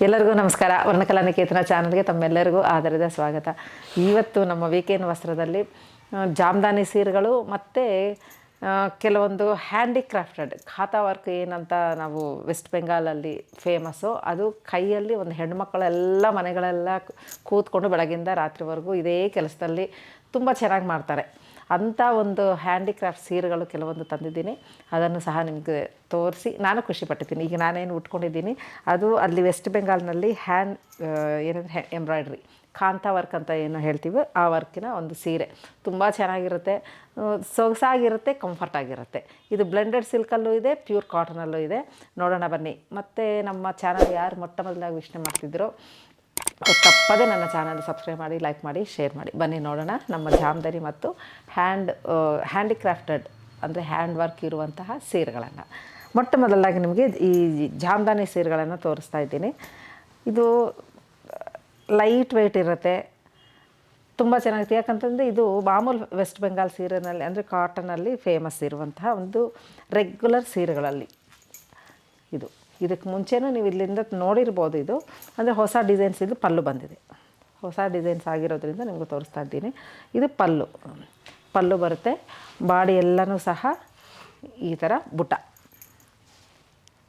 ಎಲ್ಲರಿಗೂ ನಮಸ್ಕಾರ. ವರ್ಣಕಲಾ ನಿಕೇತನ ಚಾನಲ್ಗೆ ತಮ್ಮೆಲ್ಲರಿಗೂ ಆದರದ ಸ್ವಾಗತ. ಇವತ್ತು ನಮ್ಮ ವೀಕೆಂಡ್ ವಸ್ತ್ರದಲ್ಲಿ ಜಾಮದಾನಿ ಸೀರೆಗಳು ಮತ್ತು ಕೆಲವೊಂದು ಹ್ಯಾಂಡಿಕ್ರಾಫ್ಟೆಡ್ ಖಾತಾ ವರ್ಕ್ ಏನಂತ ನಾವು ವೆಸ್ಟ್ ಬೆಂಗಾಲಲ್ಲಿ ಫೇಮಸ್ಸು. ಅದು ಕೈಯಲ್ಲಿ ಒಂದು ಹೆಣ್ಮಕ್ಕಳೆಲ್ಲ ಮನೆಗಳೆಲ್ಲ ಕೂತ್ಕೊಂಡು ಬೆಳಗಿಂದ ರಾತ್ರಿವರೆಗೂ ಇದೇ ಕೆಲಸದಲ್ಲಿ ತುಂಬ ಚೆನ್ನಾಗಿ ಮಾಡ್ತಾರೆ. ಅಂಥ ಒಂದು ಹ್ಯಾಂಡಿಕ್ರಾಫ್ಟ್ ಸೀರೆಗಳು ಕೆಲವೊಂದು ತಂದಿದ್ದೀನಿ. ಅದನ್ನು ಸಹ ನಿಮಗೆ ತೋರಿಸಿ ನಾನು ಖುಷಿಪಟ್ಟಿದ್ದೀನಿ. ಈಗ ನಾನೇನು ಉಟ್ಕೊಂಡಿದ್ದೀನಿ ಅದು ಅಲ್ಲಿ ವೆಸ್ಟ್ ಬೆಂಗಾಲ್ನಲ್ಲಿ ಏನಂದರೆ ಎಂಬ್ರಾಯ್ಡ್ರಿ ಕಾಂತಾ ವರ್ಕ್ ಅಂತ ಏನು ಹೇಳ್ತೀವಿ ಆ ವರ್ಕಿನ ಒಂದು ಸೀರೆ ತುಂಬ ಚೆನ್ನಾಗಿರುತ್ತೆ, ಸೊಗಸಾಗಿರುತ್ತೆ, ಕಂಫರ್ಟ್ ಆಗಿರುತ್ತೆ. ಇದು ಬ್ಲೆಂಡೆಡ್ ಸಿಲ್ಕಲ್ಲೂ ಇದೆ, ಪ್ಯೂರ್ ಕಾಟನಲ್ಲೂ ಇದೆ. ನೋಡೋಣ ಬನ್ನಿ. ಮತ್ತು ನಮ್ಮ ಚಾನಲ್ ಯಾರು ಮೊಟ್ಟ ಮೊದಲಾಗಿ ವೀಕ್ಷಣೆ ಮಾಡ್ತಿದ್ರು ತಪ್ಪದೇ ನನ್ನ ಚಾನಲ್ ಸಬ್ಸ್ಕ್ರೈಬ್ ಮಾಡಿ, ಲೈಕ್ ಮಾಡಿ, ಶೇರ್ ಮಾಡಿ. ಬನ್ನಿ ನೋಡೋಣ ನಮ್ಮ ಜಾಮದಾನಿ ಮತ್ತು ಹ್ಯಾಂಡಿಕ್ರಾಫ್ಟೆಡ್ ಅಂದರೆ ಹ್ಯಾಂಡ್ ವರ್ಕ್ ಇರುವಂತಹ ಸೀರೆಗಳನ್ನು. ಮೊಟ್ಟ ಮೊದಲಾಗಿ ನಿಮಗೆ ಈ ಜಾಮದಾನಿ ಸೀರೆಗಳನ್ನು ತೋರಿಸ್ತಾ ಇದ್ದೀನಿ. ಇದು ಲೈಟ್ ವೆಯ್ಟ್ ಇರುತ್ತೆ, ತುಂಬ ಚೆನ್ನಾಗಿರುತ್ತೆ. ಯಾಕಂತಂದರೆ ಇದು ಮಾಮೂಲು ವೆಸ್ಟ್ ಬೆಂಗಾಲ್ ಸೀರೆನಲ್ಲಿ ಅಂದರೆ ಕಾಟನಲ್ಲಿ ಫೇಮಸ್ ಇರುವಂತಹ ಒಂದು ರೆಗ್ಯುಲರ್ ಸೀರೆಗಳಲ್ಲಿ ಇದಕ್ಕೆ ಮುಂಚೆನೂ ನೀವು ಇಲ್ಲಿಂದ ನೋಡಿರ್ಬೋದು. ಇದು ಅಂದರೆ ಹೊಸ ಡಿಸೈನ್ಸ್, ಇದು ಪಲ್ಲು ಬಂದಿದೆ, ಹೊಸ ಡಿಸೈನ್ಸ್ ಆಗಿರೋದ್ರಿಂದ ನಿಮಗೆ ತೋರಿಸ್ತಾ ಇದ್ದೀನಿ. ಇದು ಪಲ್ಲು ಬರುತ್ತೆ. ಬಾಡಿ ಎಲ್ಲನೂ ಸಹ ಈ ಥರ ಬುಟ್ಟ,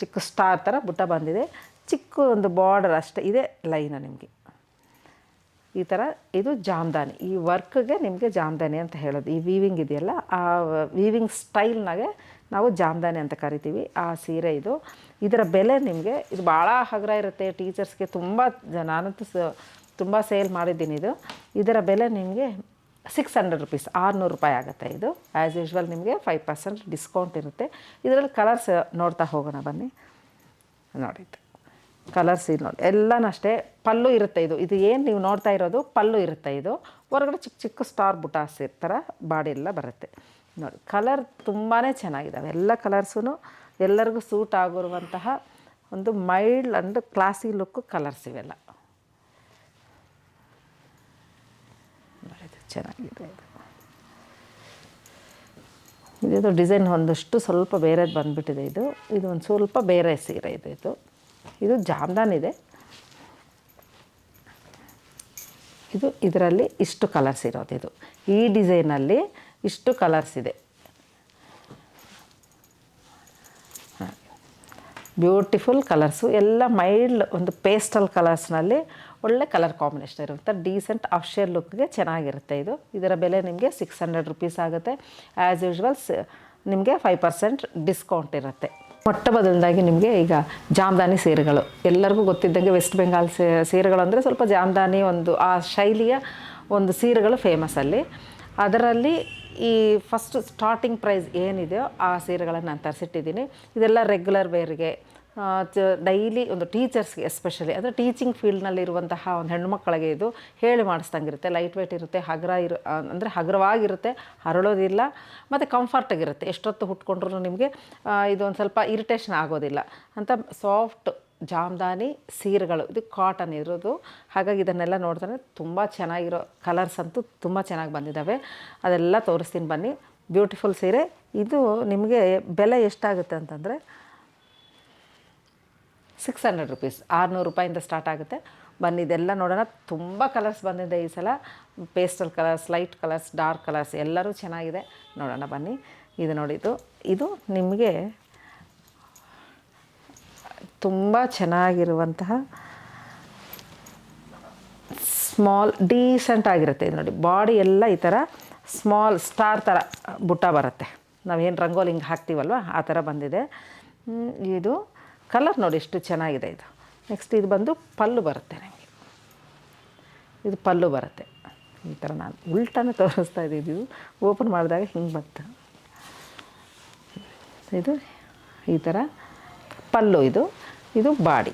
ಚಿಕ್ಕ ಸ್ಟಾರ್ ಥರ ಬುಟ್ಟ ಬಂದಿದೆ. ಚಿಕ್ಕ ಒಂದು ಬಾರ್ಡರ್ ಅಷ್ಟೇ ಇದೆ, ಲೈನು ನಿಮಗೆ ಈ ಥರ. ಇದು ಜಾಮದಾನಿ, ಈ ವರ್ಕ್ಗೆ ನಿಮಗೆ ಜಾಮದಾನಿ ಅಂತ ಹೇಳೋದು. ಈ ವೀವಿಂಗ್ ಇದೆಯಲ್ಲ, ಆ ವೀವಿಂಗ್ ಸ್ಟೈಲ್ನಾಗೆ ನಾವು ಜಾಮದಾನಿ ಅಂತ ಕರಿತೀವಿ. ಆ ಸೀರೆ ಇದರ ಬೆಲೆ ನಿಮಗೆ ಇದು ಭಾಳ ಹಗುರ ಇರುತ್ತೆ. ಟೀಚರ್ಸ್ಗೆ ನಾನಂತೂ ತುಂಬ ಸೇಲ್ ಮಾಡಿದ್ದೀನಿ. ಇದರ ಬೆಲೆ ನಿಮಗೆ 600 ರೂಪೀಸ್, 600 ರೂಪಾಯಿ ಆಗುತ್ತೆ. ಇದು ಆ್ಯಸ್ ಯೂಶ್ವಲ್ ನಿಮಗೆ 5% ಡಿಸ್ಕೌಂಟ್ ಇರುತ್ತೆ. ಇದರಲ್ಲಿ ಕಲರ್ಸ್ ನೋಡ್ತಾ ಹೋಗೋಣ ಬನ್ನಿ. ನೋಡಿ ಕಲರ್ಸ್ ಇದು ನೋಡಿ, ಎಲ್ಲನೂ ಅಷ್ಟೇ. ಪಲ್ಲು ಇರುತ್ತೆ. ಇದು ಏನು ನೀವು ನೋಡ್ತಾ ಇರೋದು ಪಲ್ಲು ಇರುತ್ತೆ. ಇದು ಹೊರಗಡೆ ಚಿಕ್ಕ ಚಿಕ್ಕ ಸ್ಟಾರ್ ಬುಟಾಸ್ ಥರ ಬಾಡಿ ಎಲ್ಲ ಬರುತ್ತೆ. ನೋಡಿ ಕಲರ್ ತುಂಬಾ ಚೆನ್ನಾಗಿದ್ದಾವೆ. ಎಲ್ಲ ಕಲರ್ಸೂ ಎಲ್ಲರಿಗೂ ಸೂಟ್ ಆಗಿರುವಂತಹ ಒಂದು mild and classy look colours ಇವೆಲ್ಲ. ಚೆನ್ನಾಗಿದೆ. ಇದು ಡಿಸೈನ್ ಒಂದಷ್ಟು ಸ್ವಲ್ಪ ಬೇರೆದು ಬಂದುಬಿಟ್ಟಿದೆ. ಇದು ಒಂದು ಸ್ವಲ್ಪ ಬೇರೆ ಸೀರೆ ಇದು ಜಾಮದಾನಿ ಇದೆ. ಇದರಲ್ಲಿ ಇಷ್ಟು ಕಲರ್ಸ್ ಇರೋದು. ಈ ಡಿಸೈನಲ್ಲಿ ಇಷ್ಟು ಕಲರ್ಸ್ ಇದೆ. ಬ್ಯೂಟಿಫುಲ್ ಕಲರ್ಸು ಎಲ್ಲ ಮೈಲ್ಡ್ ಒಂದು ಪೇಸ್ಟಲ್ ಕಲರ್ಸ್ನಲ್ಲಿ ಒಳ್ಳೆ ಕಲರ್ ಕಾಂಬಿನೇಷನ್ ಇರುತ್ತೆ. ಡೀಸೆಂಟ್ ಆಫ್ ಶೇರ್ ಲುಕ್ಗೆ ಚೆನ್ನಾಗಿರುತ್ತೆ. ಇದರ ಬೆಲೆ ನಿಮಗೆ 600 ರೂಪೀಸ್ ಆಗುತ್ತೆ. ಆ್ಯಸ್ ಯೂಶ್ವಲ್ ನಿಮಗೆ 5% ಡಿಸ್ಕೌಂಟ್ ಇರುತ್ತೆ. ಮೊಟ್ಟ ಮೊದಲದಾಗಿ ನಿಮಗೆ ಈಗ ಜಾಮದಾನಿ ಸೀರೆಗಳು ಎಲ್ಲರಿಗೂ ಗೊತ್ತಿದ್ದಂಗೆ ವೆಸ್ಟ್ ಬೆಂಗಾಲ್ ಸೀರೆಗಳು ಅಂದರೆ ಸ್ವಲ್ಪ ಜಾಮದಾನಿ ಒಂದು ಆ ಶೈಲಿಯ ಒಂದು ಸೀರೆಗಳು ಫೇಮಸ್ ಅಲ್ಲಿ. ಅದರಲ್ಲಿ ಈ ಫಸ್ಟ್ ಸ್ಟಾರ್ಟಿಂಗ್ ಪ್ರೈಸ್ ಏನಿದೆಯೋ ಆ ಸೀರೆಗಳನ್ನು ನಾನು ತರಿಸಿಟ್ಟಿದ್ದೀನಿ. ಇದೆಲ್ಲ ರೆಗ್ಯುಲರ್ ವೇರ್ಗೆ, ಡೈಲಿ ಒಂದು ಟೀಚರ್ಸ್ಗೆ ಎಸ್ಪೆಷಲಿ ಅಂದರೆ ಟೀಚಿಂಗ್ ಫೀಲ್ಡ್ನಲ್ಲಿರುವಂತಹ ಒಂದು ಹೆಣ್ಣುಮಕ್ಕಳಿಗೆ ಇದು ಹೇಳಿ ಮಾಡಿಸ್ದಂಗಿರುತ್ತೆ. ಲೈಟ್ ವೆಯ್ಟ್ ಇರುತ್ತೆ, ಅಂದರೆ ಹಗುರವಾಗಿರುತ್ತೆ, ಹರಳೋದಿಲ್ಲ ಮತ್ತು ಕಂಫರ್ಟಾಗಿರುತ್ತೆ. ಎಷ್ಟೊತ್ತು ಹುಟ್ಕೊಂಡ್ರೂ ನಿಮಗೆ ಇದೊಂದು ಸ್ವಲ್ಪ ಇರಿಟೇಷನ್ ಆಗೋದಿಲ್ಲ ಅಂತ ಸಾಫ್ಟ್ ಜಾಮದಾನಿ ಸೀರೆಗಳು. ಇದು ಕಾಟನ್ ಇರೋದು. ಹಾಗಾಗಿ ಇದನ್ನೆಲ್ಲ ನೋಡಿದ್ರೆ ತುಂಬ ಚೆನ್ನಾಗಿರೋ ಕಲರ್ಸ್ ಅಂತೂ ತುಂಬ ಚೆನ್ನಾಗಿ ಬಂದಿದ್ದಾವೆ. ಅದೆಲ್ಲ ತೋರಿಸ್ತೀನಿ ಬನ್ನಿ. ಬ್ಯೂಟಿಫುಲ್ ಸೀರೆ. ಇದು ನಿಮಗೆ ಬೆಲೆ ಎಷ್ಟಾಗುತ್ತೆ ಅಂತಂದರೆ 600 ರೂಪೀಸ್, 600 ರೂಪಾಯಿಂದ ಸ್ಟಾರ್ಟ್ ಆಗುತ್ತೆ. ಬನ್ನಿ ಇದೆಲ್ಲ ನೋಡೋಣ. ತುಂಬ ಕಲರ್ಸ್ ಬಂದಿದೆ ಈ ಸಲ. Pastel colours, light colours, dark colours ಎಲ್ಲರೂ ಚೆನ್ನಾಗಿದೆ. ನೋಡೋಣ ಬನ್ನಿ. ಇದು ನೋಡಿ, ಇದು ನಿಮಗೆ ತುಂಬ ಚೆನ್ನಾಗಿರುವಂತಹ ಸ್ಮಾಲ್ ಡೀಸೆಂಟ್ ಆಗಿರುತ್ತೆ. ಇದು ನೋಡಿ, ಬಾಡಿ ಎಲ್ಲ ಈ ಥರ ಸ್ಮಾಲ್ ಸ್ಟಾರ್ ಥರ ಬುಟ್ಟ ಬರುತ್ತೆ. ನಾವೇನು ರಂಗೋಲಿ ಹಿಂಗೆ ಹಾಕ್ತೀವಲ್ವ ಆ ಥರ ಬಂದಿದೆ. ಇದು ಕಲರ್ ನೋಡಿ ಎಷ್ಟು ಚೆನ್ನಾಗಿದೆ. ನೆಕ್ಸ್ಟ್ ಇದು ಬಂದು ಪಲ್ಲು ಬರುತ್ತೆ ನಿಮಗೆ. ಇದು ಪಲ್ಲು ಬರುತ್ತೆ ಈ ಥರ. ನಾನು ಉಲ್ಟಾನೇ ತೋರಿಸ್ತಾ ಇದ್ದೀವಿ. ಓಪನ್ ಮಾಡಿದಾಗ ಹಿಂಗೆ ಬಂತು. ಇದು ಈ ಥರ ಪಲ್ಲು. ಇದು ಬಾಡಿ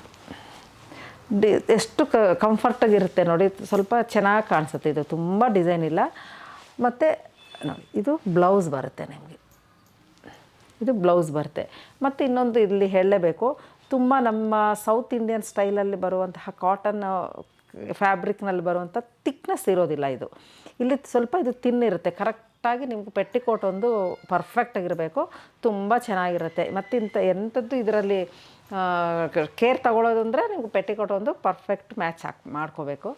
ಎಷ್ಟು ಕಂಫರ್ಟಾಗಿರುತ್ತೆ ನೋಡಿ. ಸ್ವಲ್ಪ ಚೆನ್ನಾಗಿ ಕಾಣಿಸುತ್ತೆ. ಇದು ತುಂಬ ಡಿಸೈನ್ ಇಲ್ಲ. ಮತ್ತು ನೋಡಿ ಇದು ಬ್ಲೌಸ್ ಬರುತ್ತೆ ನಿಮಗೆ. ಇದು ಬ್ಲೌಸ್ ಬರುತ್ತೆ. ಮತ್ತು ಇನ್ನೊಂದು ಇಲ್ಲಿ ಹೇಳಲೇಬೇಕು, ತುಂಬ ನಮ್ಮ ಸೌತ್ ಇಂಡಿಯನ್ ಸ್ಟೈಲಲ್ಲಿ ಬರುವಂತಹ ಕಾಟನ್ ಫ್ಯಾಬ್ರಿಕ್ನಲ್ಲಿ ಬರುವಂಥ ತಿಕ್ನೆಸ್ ಇರೋದಿಲ್ಲ. ಇಲ್ಲಿ ಸ್ವಲ್ಪ ಇದು ತಿನ್ನಿರುತ್ತೆ, ಕರೆಕ್ಟ್ ಕರೆಕ್ಟಾಗಿ ನಿಮ್ಗೆ ಪೆಟ್ಟಿಕೋಟ್ ಒಂದು ಪರ್ಫೆಕ್ಟಾಗಿರಬೇಕು, ತುಂಬ ಚೆನ್ನಾಗಿರುತ್ತೆ. ಮತ್ತು ಎಂಥದ್ದು ಇದರಲ್ಲಿ ಕೇರ್ ತಗೊಳ್ಳೋದು ಅಂದರೆ ನಿಮ್ಗೆ ಪೆಟ್ಟಿಕೋಟ್ ಒಂದು ಪರ್ಫೆಕ್ಟ್ ಮ್ಯಾಚ್ ಮಾಡ್ಕೋಬೇಕು.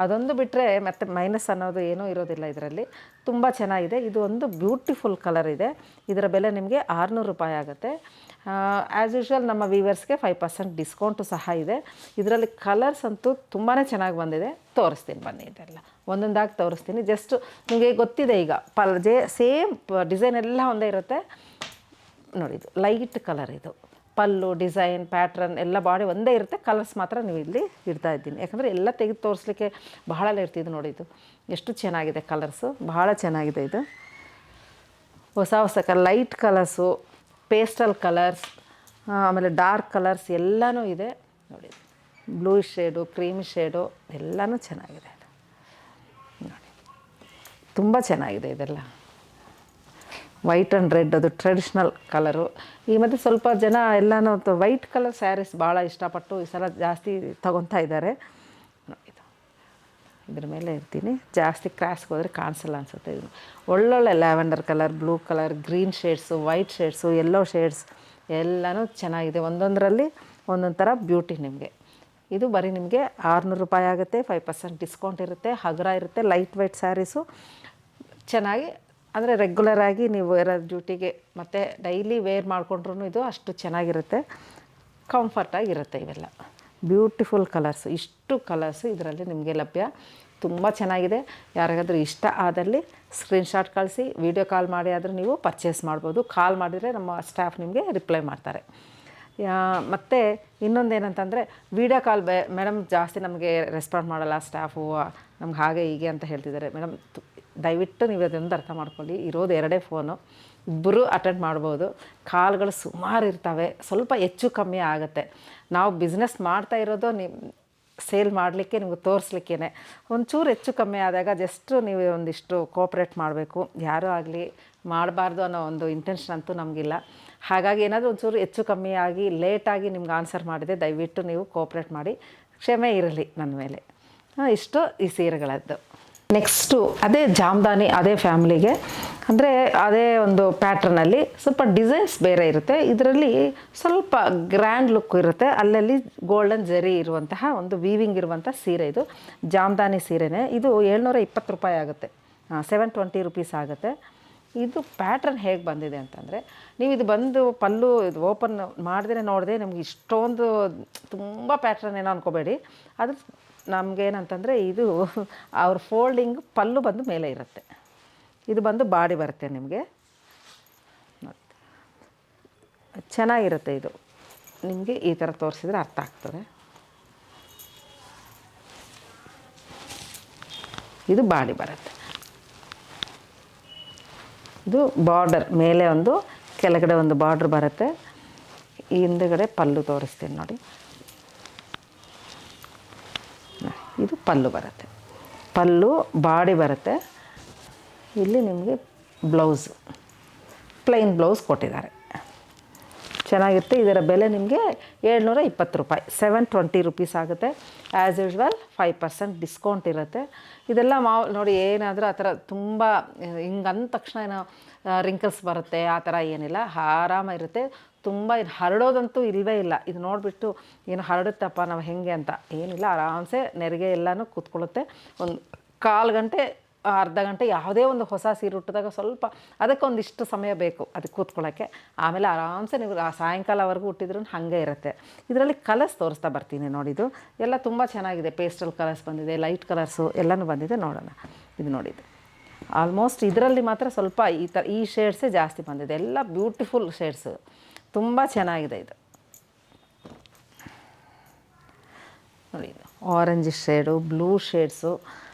ಅದೊಂದು ಬಿಟ್ಟರೆ ಮತ್ತು ಮೈನಸ್ ಅನ್ನೋದು ಏನೂ ಇರೋದಿಲ್ಲ ಇದರಲ್ಲಿ. ತುಂಬ ಚೆನ್ನಾಗಿದೆ. ಇದು ಒಂದು ಬ್ಯೂಟಿಫುಲ್ ಕಲರ್ ಇದೆ. ಇದರ ಬೆಲೆ ನಿಮಗೆ 600 ರೂಪಾಯಿ ಆಗುತ್ತೆ. ಆ್ಯಸ್ ಯೂಶ್ವಲ್ ನಮ್ಮ ವ್ಯೂವರ್ಸ್ಗೆ 5% ಡಿಸ್ಕೌಂಟು ಸಹ ಇದೆ. ಇದರಲ್ಲಿ ಕಲರ್ಸ್ ಅಂತೂ ತುಂಬಾ ಚೆನ್ನಾಗಿ ಬಂದಿದೆ. ತೋರಿಸ್ತೀನಿ ಬನ್ನಿ, ಇದೆಲ್ಲ ಒಂದೊಂದಾಗಿ ತೋರಿಸ್ತೀನಿ. ಜಸ್ಟ್ ನಿಮಗೆ ಗೊತ್ತಿದೆ ಈಗ ಸೇಮ್ ಡಿಸೈನ್ ಎಲ್ಲ ಒಂದೇ ಇರುತ್ತೆ ನೋಡಿ. ಇದು ಲೈಟ್ ಕಲರ್, ಇದು ಪಲ್ಲು ಡಿಸೈನ್ ಪ್ಯಾಟ್ರನ್ ಎಲ್ಲ ಬಾಡಿ ಒಂದೇ ಇರುತ್ತೆ. ಕಲರ್ಸ್ ಮಾತ್ರ ನೀವು ಇಲ್ಲಿ ಇಡ್ತಾ ಇದ್ದೀನಿ, ಯಾಕಂದರೆ ಎಲ್ಲ ತೆಗೆದು ತೋರಿಸ್ಲಿಕ್ಕೆ ಬಹಳ ಇರ್ತಿದ್ದು ನೋಡಿ. ಇದು ಎಷ್ಟು ಚೆನ್ನಾಗಿದೆ, ಕಲರ್ಸು ಭಾಳ ಚೆನ್ನಾಗಿದೆ. ಇದು ಹೊಸ ಲೈಟ್ ಕಲರ್ಸು, ಪೇಸ್ಟಲ್ ಕಲರ್ಸ್, ಆಮೇಲೆ ಡಾರ್ಕ್ ಕಲರ್ಸ್ ಎಲ್ಲನೂ ಇದೆ ನೋಡಿ. ಬ್ಲೂ ಶೇಡು, ಕ್ರೀಮ್ ಶೇಡು ಎಲ್ಲನೂ ಚೆನ್ನಾಗಿದೆ ನೋಡಿ. ತುಂಬ ಚೆನ್ನಾಗಿದೆ ಇದೆಲ್ಲ. ವೈಟ್ ಆ್ಯಂಡ್ ರೆಡ್, ಅದು ಟ್ರೆಡಿಷ್ನಲ್ ಕಲರು. ಈ ಮಧ್ಯೆ ಸ್ವಲ್ಪ ಜನ ಎಲ್ಲನೂ ವೈಟ್ ಕಲರ್ ಸ್ಯಾರೀಸ್ ಭಾಳ ಇಷ್ಟಪಟ್ಟು ಈ ಸಲ ಜಾಸ್ತಿ ತೊಗೊತಾ ಇದ್ದಾರೆ. ಇದ್ರ ಮೇಲೆ ಇರ್ತೀನಿ, ಜಾಸ್ತಿ ಕ್ರಾಸ್ಗೆ ಹೋದರೆ ಕಾಣಿಸಲ್ಲ ಅನಿಸುತ್ತೆ. ಇದು ಒಳ್ಳೊಳ್ಳೆ lavender colour, blue colour, green shades, white shades, yellow shades ಎಲ್ಲನೂ ಚೆನ್ನಾಗಿದೆ. ಒಂದೊಂದರಲ್ಲಿ ಒಂದೊಂದು ಥರ ಬ್ಯೂಟಿ ನಿಮಗೆ. ಇದು ಬರೀ ನಿಮಗೆ 600 ರೂಪಾಯಿ ಆಗುತ್ತೆ. 5% ಡಿಸ್ಕೌಂಟ್ ಇರುತ್ತೆ. ಹಗುರ ಇರುತ್ತೆ. ಲೈಟ್ ವೆಯ್ಟ್ ಸ್ಯಾರೀಸು ಚೆನ್ನಾಗಿ, ಅಂದರೆ ರೆಗ್ಯುಲರಾಗಿ ನೀವು ಡ್ಯೂಟಿಗೆ ಮತ್ತು ಡೈಲಿ ವೇರ್ ಮಾಡಿಕೊಂಡ್ರೂ ಇದು ಅಷ್ಟು ಚೆನ್ನಾಗಿರುತ್ತೆ, ಕಂಫರ್ಟಾಗಿರುತ್ತೆ. ಇವೆಲ್ಲ ಬ್ಯೂಟಿಫುಲ್ ಕಲರ್ಸು. ಇಷ್ಟು ಕಲರ್ಸು ಇದರಲ್ಲಿ ನಿಮಗೆ ಲಭ್ಯ. ತುಂಬ ಚೆನ್ನಾಗಿದೆ. ಯಾರಿಗಾದ್ರೂ ಇಷ್ಟ ಆದಲ್ಲಿ ಸ್ಕ್ರೀನ್ಶಾಟ್ ಕಳಿಸಿ, ವಿಡಿಯೋ ಕಾಲ್ ಮಾಡಿ ಆದರೂ ನೀವು ಪರ್ಚೇಸ್ ಮಾಡ್ಬೋದು. ಕಾಲ್ ಮಾಡಿದರೆ ನಮ್ಮ ಸ್ಟಾಫ್ ನಿಮಗೆ ರಿಪ್ಲೈ ಮಾಡ್ತಾರೆ. ಮತ್ತು ಇನ್ನೊಂದೇನಂತಂದರೆ ವಿಡಿಯೋ ಕಾಲ್ ಮೇಡಮ್ ಜಾಸ್ತಿ ನಮಗೆ ರೆಸ್ಪಾಂಡ್ ಮಾಡಲ್ಲ ಸ್ಟಾಫು, ನಮ್ಗೆ ಹಾಗೆ ಹೀಗೆ ಅಂತ ಹೇಳ್ತಿದ್ದಾರೆ. ಮೇಡಮ್ ದಯವಿಟ್ಟು ನೀವು ಅದೊಂದು ಅರ್ಥ ಮಾಡ್ಕೊಳ್ಳಿ. ಇರೋದು 2 ಫೋನು, ಇಬ್ಬರು ಅಟೆಂಡ್ ಮಾಡ್ಬೋದು. ಕಾಲ್ಗಳು ಸುಮಾರು ಇರ್ತವೆ, ಸ್ವಲ್ಪ ಹೆಚ್ಚು ಕಮ್ಮಿ ಆಗುತ್ತೆ. ನಾವು ಬಿಸ್ನೆಸ್ ಮಾಡ್ತಾ ಇರೋದು ಸೇಲ್ ಮಾಡಲಿಕ್ಕೆ, ನಿಮ್ಗೆ ತೋರಿಸ್ಲಿಕ್ಕೇ. ಒಂಚೂರು ಹೆಚ್ಚು ಕಮ್ಮಿ ಆದಾಗ ಜಸ್ಟು ನೀವು ಒಂದಿಷ್ಟು ಕೋಪ್ರೇಟ್ ಮಾಡಬೇಕು. ಯಾರೂ ಆಗಲಿ ಮಾಡಬಾರ್ದು ಅನ್ನೋ ಒಂದು ಇಂಟೆನ್ಷನ್ ಅಂತೂ ನಮಗಿಲ್ಲ. ಹಾಗಾಗಿ ಏನಾದರೂ ಒಂಚೂರು ಹೆಚ್ಚು ಕಮ್ಮಿ ಆಗಿ ಲೇಟಾಗಿ ನಿಮ್ಗೆ ಆನ್ಸರ್ ಮಾಡಿದೆ, ದಯವಿಟ್ಟು ನೀವು ಕೋಪ್ರೇಟ್ ಮಾಡಿ, ಕ್ಷಮೆ ಇರಲಿ ನನ್ನ ಮೇಲೆ. ಇಷ್ಟು ಈ ಸೀರೆಗಳದ್ದು. ನೆಕ್ಸ್ಟು ಅದೇ ಜಾಮ್ದಾನಿ, ಅದೇ ಫ್ಯಾಮ್ಲಿಗೆ, ಅಂದರೆ ಅದೇ ಒಂದು ಪ್ಯಾಟ್ರನಲ್ಲಿ ಸ್ವಲ್ಪ ಡಿಸೈನ್ಸ್ ಬೇರೆ ಇರುತ್ತೆ. ಇದರಲ್ಲಿ ಸ್ವಲ್ಪ ಗ್ರ್ಯಾಂಡ್ ಲುಕ್ ಇರುತ್ತೆ. ಅಲ್ಲಲ್ಲಿ ಗೋಲ್ಡನ್ ಜರಿ ಇರುವಂತಹ ಒಂದು ವೀವಿಂಗ್ ಇರುವಂಥ ಸೀರೆ. ಇದು ಜಾಮ್ದಾನಿ ಸೀರೆನೇ. ಇದು 720 ರೂಪಾಯಿ ಆಗುತ್ತೆ, 720 ರುಪೀಸ್ ಆಗುತ್ತೆ. ಇದು ಪ್ಯಾಟ್ರನ್ ಹೇಗೆ ಬಂದಿದೆ ಅಂತಂದರೆ, ನೀವು ಇದು ಬಂದು ಪಲ್ಲು ಇದು ಓಪನ್ ಮಾಡಿದ್ರೆ ನೋಡಿದೆ ನಿಮ್ಗೆ ಇಷ್ಟೊಂದು ತುಂಬ ಪ್ಯಾಟ್ರನ್ ಏನೋ ಅಂದ್ಕೋಬೇಡಿ. ಅದು ನಮಗೇನಂತಂದರೆ ಇದು ಅವ್ರ ಫೋಲ್ಡಿಂಗ್ ಪಲ್ಲು ಬಂದು ಮೇಲೆ ಇರುತ್ತೆ. ಇದು ಬಂದು ಬಾಡಿ ಬರುತ್ತೆ ನಿಮಗೆ. ಚೆನ್ನಾಗಿರುತ್ತೆ. ಇದು ನಿಮಗೆ ಈ ಥರ ತೋರಿಸಿದ್ರೆ ಅರ್ಥ ಆಗ್ತದೆ. ಇದು ಬಾಡಿ ಬರುತ್ತೆ. ಇದು ಬಾರ್ಡರ್ ಮೇಲೆ ಒಂದು, ಕೆಳಗಡೆ ಒಂದು ಬಾರ್ಡ್ರ್ ಬರುತ್ತೆ. ಈ ಹಿಂದುಗಡೆ ಪಲ್ಲು ತೋರಿಸ್ತೀನಿ ನೋಡಿ. ಇದು ಪಲ್ಲು ಬರುತ್ತೆ, ಪಲ್ಲು ಬಾಡಿ ಬರುತ್ತೆ. ಇಲ್ಲಿ ನಿಮಗೆ ಬ್ಲೌಸು, ಪ್ಲೈನ್ ಬ್ಲೌಸ್ ಕೊಟ್ಟಿದ್ದಾರೆ. ಚೆನ್ನಾಗಿರುತ್ತೆ. ಇದರ ಬೆಲೆ ನಿಮಗೆ 720 ರೂಪಾಯಿ, 720 ರುಪೀಸ್ ಆಗುತ್ತೆ. ಆ್ಯಸ್ ಯೂಶ್ವಲ್ 5% ಡಿಸ್ಕೌಂಟ್ ಇರುತ್ತೆ. ಇದೆಲ್ಲ ನೋಡಿ, ಏನಾದರೂ ಆ ಥರ ತುಂಬ ಹಿಂಗೆ ಅಂದ ತಕ್ಷಣ ಏನೋ ರಿಂಕಲ್ಸ್ ಬರುತ್ತೆ ಆ ಥರ ಏನಿಲ್ಲ, ಆರಾಮಾಗಿರುತ್ತೆ. ತುಂಬ ಇದು ಹರಡೋದಂತೂ ಇಲ್ಲವೇ ಇಲ್ಲ. ಇದು ನೋಡಿಬಿಟ್ಟು ಏನು ಹರಡುತ್ತಪ್ಪ ನಾವು ಹೇಗೆ ಅಂತ ಏನಿಲ್ಲ, ಆರಾಮ್ಸೆ ನೆರಿಗೆ ಎಲ್ಲನೂ ಕೂತ್ಕೊಳ್ಳುತ್ತೆ. ಒಂದು 1/4 ಗಂಟೆ, ಅರ್ಧ ಗಂಟೆ, ಯಾವುದೇ ಒಂದು ಹೊಸ ಸೀರೆ ಉಟ್ಟಿದಾಗ ಸ್ವಲ್ಪ ಅದಕ್ಕೊಂದಿಷ್ಟು ಸಮಯ ಬೇಕು ಅದಕ್ಕೆ ಕೂತ್ಕೊಳ್ಳೋಕ್ಕೆ. ಆಮೇಲೆ ಆರಾಮ್ಸೆ ನೀವು ಸಾಯಂಕಾಲವರೆಗೂ ಹುಟ್ಟಿದ್ರೂ ಹಾಗೆ ಇರುತ್ತೆ. ಇದರಲ್ಲಿ ಕಲರ್ಸ್ ತೋರಿಸ್ತಾ ಬರ್ತೀನಿ ನೋಡಿ. ಇದು ಎಲ್ಲ ತುಂಬ ಚೆನ್ನಾಗಿದೆ. ಪೇಸ್ಟಲ್ ಕಲರ್ಸ್ ಬಂದಿದೆ, ಲೈಟ್ ಕಲರ್ಸು ಎಲ್ಲನೂ ಬಂದಿದೆ. ನೋಡೋಣ. ಇದು ನೋಡಿದ್ದು ಆಲ್ಮೋಸ್ಟ್ ಇದರಲ್ಲಿ ಮಾತ್ರ ಸ್ವಲ್ಪ ಈ ಶೇಡ್ಸೇ ಜಾಸ್ತಿ ಬಂದಿದೆ. ಎಲ್ಲ ಬ್ಯೂಟಿಫುಲ್ ಶೇಡ್ಸು, ತುಂಬ ಚೆನ್ನಾಗಿದೆ. ಇದು ನೋಡಿ, ಆರೆಂಜ್ ಶೇಡು, ಬ್ಲೂ ಶೇಡ್ಸು,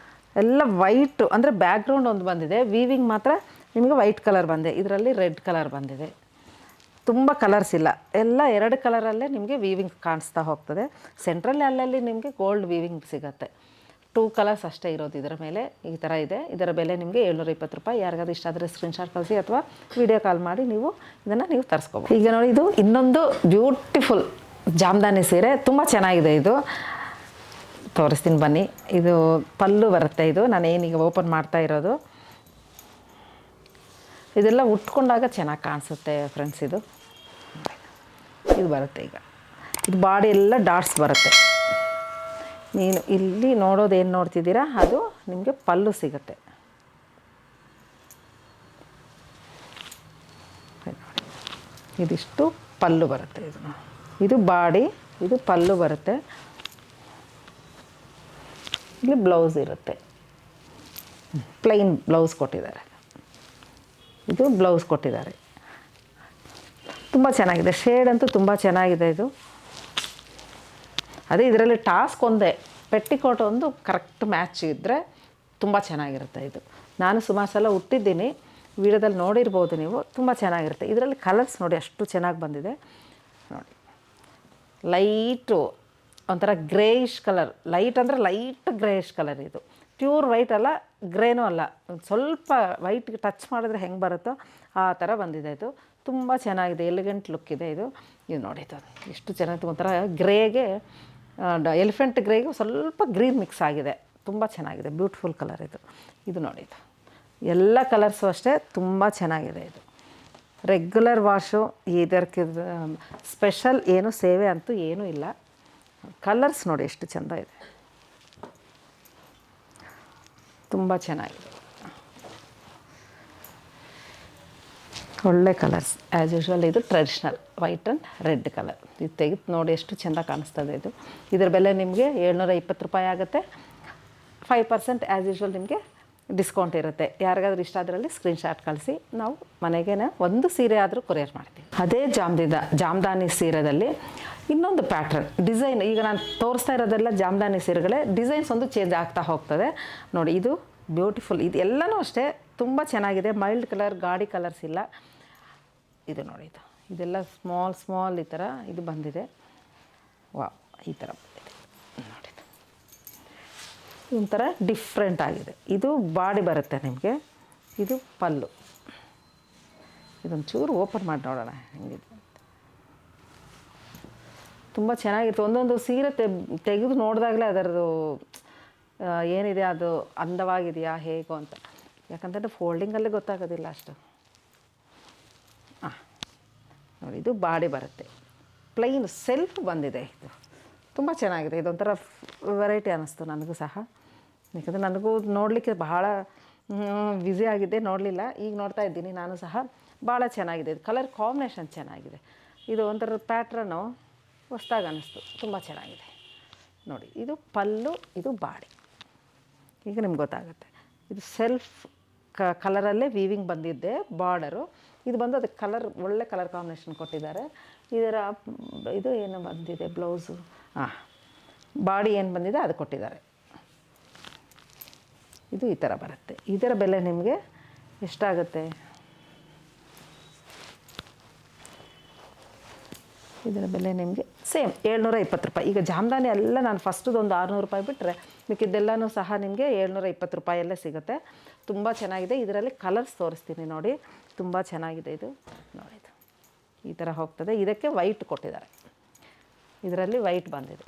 ಎಲ್ಲ ವೈಟು, ಅಂದರೆ ಬ್ಯಾಕ್ಗ್ರೌಂಡ್ ಒಂದು ಬಂದಿದೆ. ವೀವಿಂಗ್ ಮಾತ್ರ ನಿಮಗೆ ವೈಟ್ ಕಲರ್ ಬಂದಿದೆ. ಇದರಲ್ಲಿ ರೆಡ್ ಕಲರ್ ಬಂದಿದೆ. ತುಂಬ ಕಲರ್ಸ್ ಇಲ್ಲ, ಎಲ್ಲ 2 ಕಲರಲ್ಲೇ ನಿಮಗೆ ವೀವಿಂಗ್ ಕಾಣಿಸ್ತಾ ಹೋಗ್ತದೆ. ಸೆಂಟ್ರಲ್ಲಿ ಅಲ್ಲಲ್ಲಿ ನಿಮಗೆ ಗೋಲ್ಡ್ ವೀವಿಂಗ್ ಸಿಗುತ್ತೆ. 2 ಕಲರ್ಸ್ ಅಷ್ಟೇ ಇರೋದು ಇದರ ಮೇಲೆ. ಈ ಥರ ಇದೆ. ಇದರ ಬೆಲೆ ನಿಮಗೆ 720 ರೂಪಾಯಿ. ಯಾರಿಗಾದ್ರೂ ಇಷ್ಟ ಆದರೆ ಸ್ಕ್ರೀನ್ಶಾಟ್ ಕಳಿಸಿ ಅಥವಾ ವಿಡಿಯೋ ಕಾಲ್ ಮಾಡಿ ಇದನ್ನು ನೀವು ತರಿಸ್ಕೋಬೋದು. ಈಗ ನೋಡಿ, ಇದು ಇನ್ನೊಂದು ಬ್ಯೂಟಿಫುಲ್ ಜಾಮ್ದಾನಿ ಸೀರೆ, ತುಂಬ ಚೆನ್ನಾಗಿದೆ. ಇದು ತೋರಿಸ್ತೀನಿ ಬನ್ನಿ. ಇದು ಪಲ್ಲು ಬರುತ್ತೆ. ಇದು ನಾನೇನೀಗ ಓಪನ್ ಮಾಡ್ತಾ ಇರೋದು. ಇದೆಲ್ಲ ಉಟ್ಕೊಂಡಾಗ ಚೆನ್ನಾಗಿ ಕಾಣಿಸುತ್ತೆ ಫ್ರೆಂಡ್ಸ್. ಇದು ಬರುತ್ತೆ. ಈಗ ಇದು ಬಾಡಿ ಎಲ್ಲ ಡಾಟ್ಸ್ ಬರುತ್ತೆ. ನೀನು ಇಲ್ಲಿ ನೋಡೋದು ಏನು ನೋಡ್ತಿದ್ದೀರಾ ಅದು ನಿಮಗೆ ಪಲ್ಲು ಸಿಗುತ್ತೆ. ಇದಿಷ್ಟು ಪಲ್ಲು ಬರುತ್ತೆ. ಇದು ಬಾಡಿ, ಇದು ಪಲ್ಲು ಬರುತ್ತೆ. ಇಲ್ಲಿ ಬ್ಲೌಸ್ ಇರುತ್ತೆ, ಪ್ಲೈನ್ ಬ್ಲೌಸ್ ಕೊಟ್ಟಿದ್ದಾರೆ. ಇದು ಬ್ಲೌಸ್ ಕೊಟ್ಟಿದ್ದಾರೆ. ತುಂಬ ಚೆನ್ನಾಗಿದೆ, ಶೇಡ್ ಅಂತೂ ತುಂಬ ಚೆನ್ನಾಗಿದೆ. ಇದು ಅದೇ ಇದರಲ್ಲಿ ಟಾಸ್ಕ್ ಒಂದೇ, ಪೆಟ್ಟಿಕೋಟ್ ಒಂದು ಕರೆಕ್ಟ್ ಮ್ಯಾಚ್ ಇದ್ದರೆ ತುಂಬ ಚೆನ್ನಾಗಿರುತ್ತೆ. ಇದು ನಾನು ಸುಮಾರು ಸಲ ಉಟ್ಟಿದ್ದೀನಿ, ವಿಡಿಯೋದಲ್ಲಿ ನೋಡಿರ್ಬೋದು ನೀವು. ತುಂಬ ಚೆನ್ನಾಗಿರುತ್ತೆ. ಇದರಲ್ಲಿ ಕಲರ್ಸ್ ನೋಡಿ ಅಷ್ಟು ಚೆನ್ನಾಗಿ ಬಂದಿದೆ ನೋಡಿ. ಲೈಟು ಒಂಥರ ಗ್ರೇಯಿಶ್ ಕಲರ್, ಲೈಟ್ ಅಂದರೆ ಲೈಟ್ ಗ್ರೇಯಿಶ್ ಕಲರ್. ಇದು ಪ್ಯೂರ್ ವೈಟ್ ಅಲ್ಲ, ಗ್ರೇನೂ ಅಲ್ಲ, ಸ್ವಲ್ಪ ವೈಟ್ಗೆ ಟಚ್ ಮಾಡಿದ್ರೆ ಹೆಂಗೆ ಬರುತ್ತೋ ಆ ಥರ ಬಂದಿದೆ. ಇದು ತುಂಬ ಚೆನ್ನಾಗಿದೆ, ಎಲಿಗೆಂಟ್ ಲುಕ್ ಇದೆ. ಇದು ನೋಡಿ, ಇದು ಎಷ್ಟು ಚೆನ್ನಾಗಿ ಒಂಥರ ಗ್ರೇಗೆ, ಎಲಿಫೆಂಟ್ ಗ್ರೇಗೆ ಸ್ವಲ್ಪ ಗ್ರೀನ್ ಮಿಕ್ಸ್ ಆಗಿದೆ. ತುಂಬ ಚೆನ್ನಾಗಿದೆ, ಬ್ಯೂಟಿಫುಲ್ ಕಲರ್ ಇದು. ಇದು ನೋಡಿ, ಇದು ಎಲ್ಲ ಕಲರ್ಸು ಅಷ್ಟೇ ತುಂಬ ಚೆನ್ನಾಗಿದೆ. ಇದು ರೆಗ್ಯುಲರ್ ವಾಶು, ಇದಕ್ಕೆ ಸ್ಪೆಷಲ್ ಏನು ಸೇವೆ ಅಂತೂ ಏನೂ ಇಲ್ಲ. ಕಲರ್ಸ್ ನೋಡಿ ಎಷ್ಟು ಚೆಂದ ಇದೆ, ತುಂಬ ಚೆನ್ನಾಗಿದೆ. ಒಳ್ಳೆ ಕಲರ್ಸ್ ಆ್ಯಸ್ ಯೂಶ್ವಲ್. ಇದು traditional white and red colour. ಇದು ತೆಗೆದು ನೋಡಿ ಎಷ್ಟು ಚೆಂದ ಕಾಣಿಸ್ತದೆ. ಇದರ ಬೆಲೆ ನಿಮಗೆ 720 ರೂಪಾಯಿ ಆಗುತ್ತೆ. 5% ಆ್ಯಸ್ ಯೂಶ್ವಲ್ ನಿಮಗೆ ಡಿಸ್ಕೌಂಟ್ ಇರುತ್ತೆ. ಯಾರಿಗಾದ್ರೂ ಇಷ್ಟ ಅದರಲ್ಲಿ ಸ್ಕ್ರೀನ್ಶಾಟ್ ಕಳಿಸಿ, ನಾವು ಮನೆಗೇ ಒಂದು ಸೀರೆ ಆದರೂ ಕೊರಿಯರ್ ಮಾಡ್ತೀವಿ. ಅದೇ ಜಾಮದಾನಿ ಸೀರೆದಲ್ಲಿ ಇನ್ನೊಂದು ಪ್ಯಾಟ್ರನ್ ಡಿಸೈನ್, ಈಗ ನಾನು ತೋರಿಸ್ತಾ ಇರೋದೆಲ್ಲ ಜಾಮದಾನಿ ಸೀರೆಗಳೇ, ಡಿಸೈನ್ಸ್ ಒಂದು ಚೇಂಜ್ ಆಗ್ತಾ ಹೋಗ್ತದೆ ನೋಡಿ. ಇದು ಬ್ಯೂಟಿಫುಲ್, ಇದು ಎಲ್ಲನೂ ಅಷ್ಟೇ ತುಂಬ ಚೆನ್ನಾಗಿದೆ. ಮೈಲ್ಡ್ ಕಲರ್, ಗಾಡಿ ಕಲರ್ಸ್ ಇಲ್ಲ. ಇದು ನೋಡಿ, ಇದೆಲ್ಲ ಸ್ಮಾಲ್ ಈ ಥರ ಇದು ಬಂದಿದೆ. ವಾವ್, ಈ ಥರ ಬಂದಿದೆ ನೋಡಿ. ಒಂಥರ ಡಿಫ್ರೆಂಟ್ ಆಗಿದೆ. ಇದು ಬಾಡಿ ಬರುತ್ತೆ ನಿಮಗೆ. ಇದು ಪಲ್ಲು. ಇದೊಂದು ಚೂರು ಓಪನ್ ಮಾಡಿ ನೋಡೋಣ ಹೆಂಗಿದೆ. ತುಂಬ ಚೆನ್ನಾಗಿತ್ತು. ಒಂದೊಂದು ಸೀರೆ ತೆಗೆದು ನೋಡಿದಾಗಲೇ ಅದರದ್ದು ಏನಿದೆ ಅದು ಅಂದವಾಗಿದೆಯಾ ಹೇಗೋ ಅಂತ. ಯಾಕಂತಂದರೆ ಫೋಲ್ಡಿಂಗಲ್ಲೇ ಗೊತ್ತಾಗೋದಿಲ್ಲ ಅಷ್ಟು. ನೋಡಿ, ಇದು ಬಾಡಿ ಬರುತ್ತೆ, ಪ್ಲೈನ್ ಸೆಲ್ಫ್ ಬಂದಿದೆ. ಇದು ತುಂಬ ಚೆನ್ನಾಗಿದೆ. ಇದೊಂಥರ ವೆರೈಟಿ ಅನ್ನಿಸ್ತು ನನಗೂ ಸಹ. ಯಾಕಂದರೆ ನನಗೂ ನೋಡಲಿಕ್ಕೆ ಬಹಳ ಬ್ಯುಸಿ ಆಗಿದ್ದೆ, ನೋಡಲಿಲ್ಲ. ಈಗ ನೋಡ್ತಾ ಇದ್ದೀನಿ ನಾನು ಸಹ. ಭಾಳ ಚೆನ್ನಾಗಿದೆ. ಇದು ಕಲರ್ ಕಾಂಬಿನೇಷನ್ ಚೆನ್ನಾಗಿದೆ. ಇದು ಒಂಥರ ಪ್ಯಾಟ್ರನ್ನು ಹೊಸ್ದಾಗಿ ಅನ್ನಿಸ್ತು, ತುಂಬ ಚೆನ್ನಾಗಿದೆ ನೋಡಿ. ಇದು ಪಲ್ಲು, ಇದು ಬಾಡಿ. ಈಗ ನಿಮ್ಗೆ ಗೊತ್ತಾಗುತ್ತೆ. ಇದು ಸೆಲ್ಫ್ ಕಲರಲ್ಲೇ ವೀವಿಂಗ್ ಬಂದಿದ್ದೆ ಬಾರ್ಡರು. ಇದು ಬಂದು ಅದಕ್ಕೆ ಕಲರ್, ಒಳ್ಳೆ ಕಲರ್ ಕಾಂಬಿನೇಷನ್ ಕೊಟ್ಟಿದ್ದಾರೆ. ಇದರ ಇದು ಏನು ಬಂದಿದೆ ಬ್ಲೌಸು, ಬಾಡಿ ಏನು ಬಂದಿದೆ ಅದು ಕೊಟ್ಟಿದ್ದಾರೆ. ಇದು ಈ ಥರ ಬರುತ್ತೆ. ಇದರ ಬೆಲೆ ನಿಮಗೆ ಎಷ್ಟಾಗುತ್ತೆ? ಇದರ ಬೆಲೆ ನಿಮಗೆ ಸೇಮ್ 720 ರೂಪಾಯಿ. ಈಗ ಜಾಮದಾನಿ ಎಲ್ಲ ನಾನು ಫಸ್ಟದು ಒಂದು 600 ರೂಪಾಯಿ ಬಿಟ್ಟರೆ ಮಿಕ್ಕಿದ್ದೆಲ್ಲನೂ ಸಹ ನಿಮಗೆ 720 ರೂಪಾಯಲ್ಲೇ ಸಿಗುತ್ತೆ. ತುಂಬ ಚೆನ್ನಾಗಿದೆ. ಇದರಲ್ಲಿ ಕಲರ್ಸ್ ತೋರಿಸ್ತೀನಿ ನೋಡಿ, ತುಂಬ ಚೆನ್ನಾಗಿದೆ. ಇದು ನೋಡಿ, ಇದು ಈ ಥರ ಹೋಗ್ತದೆ. ಇದಕ್ಕೆ ವೈಟ್ ಕೊಟ್ಟಿದ್ದಾರೆ. ಇದರಲ್ಲಿ ವೈಟ್ ಬಂದಿದೆ,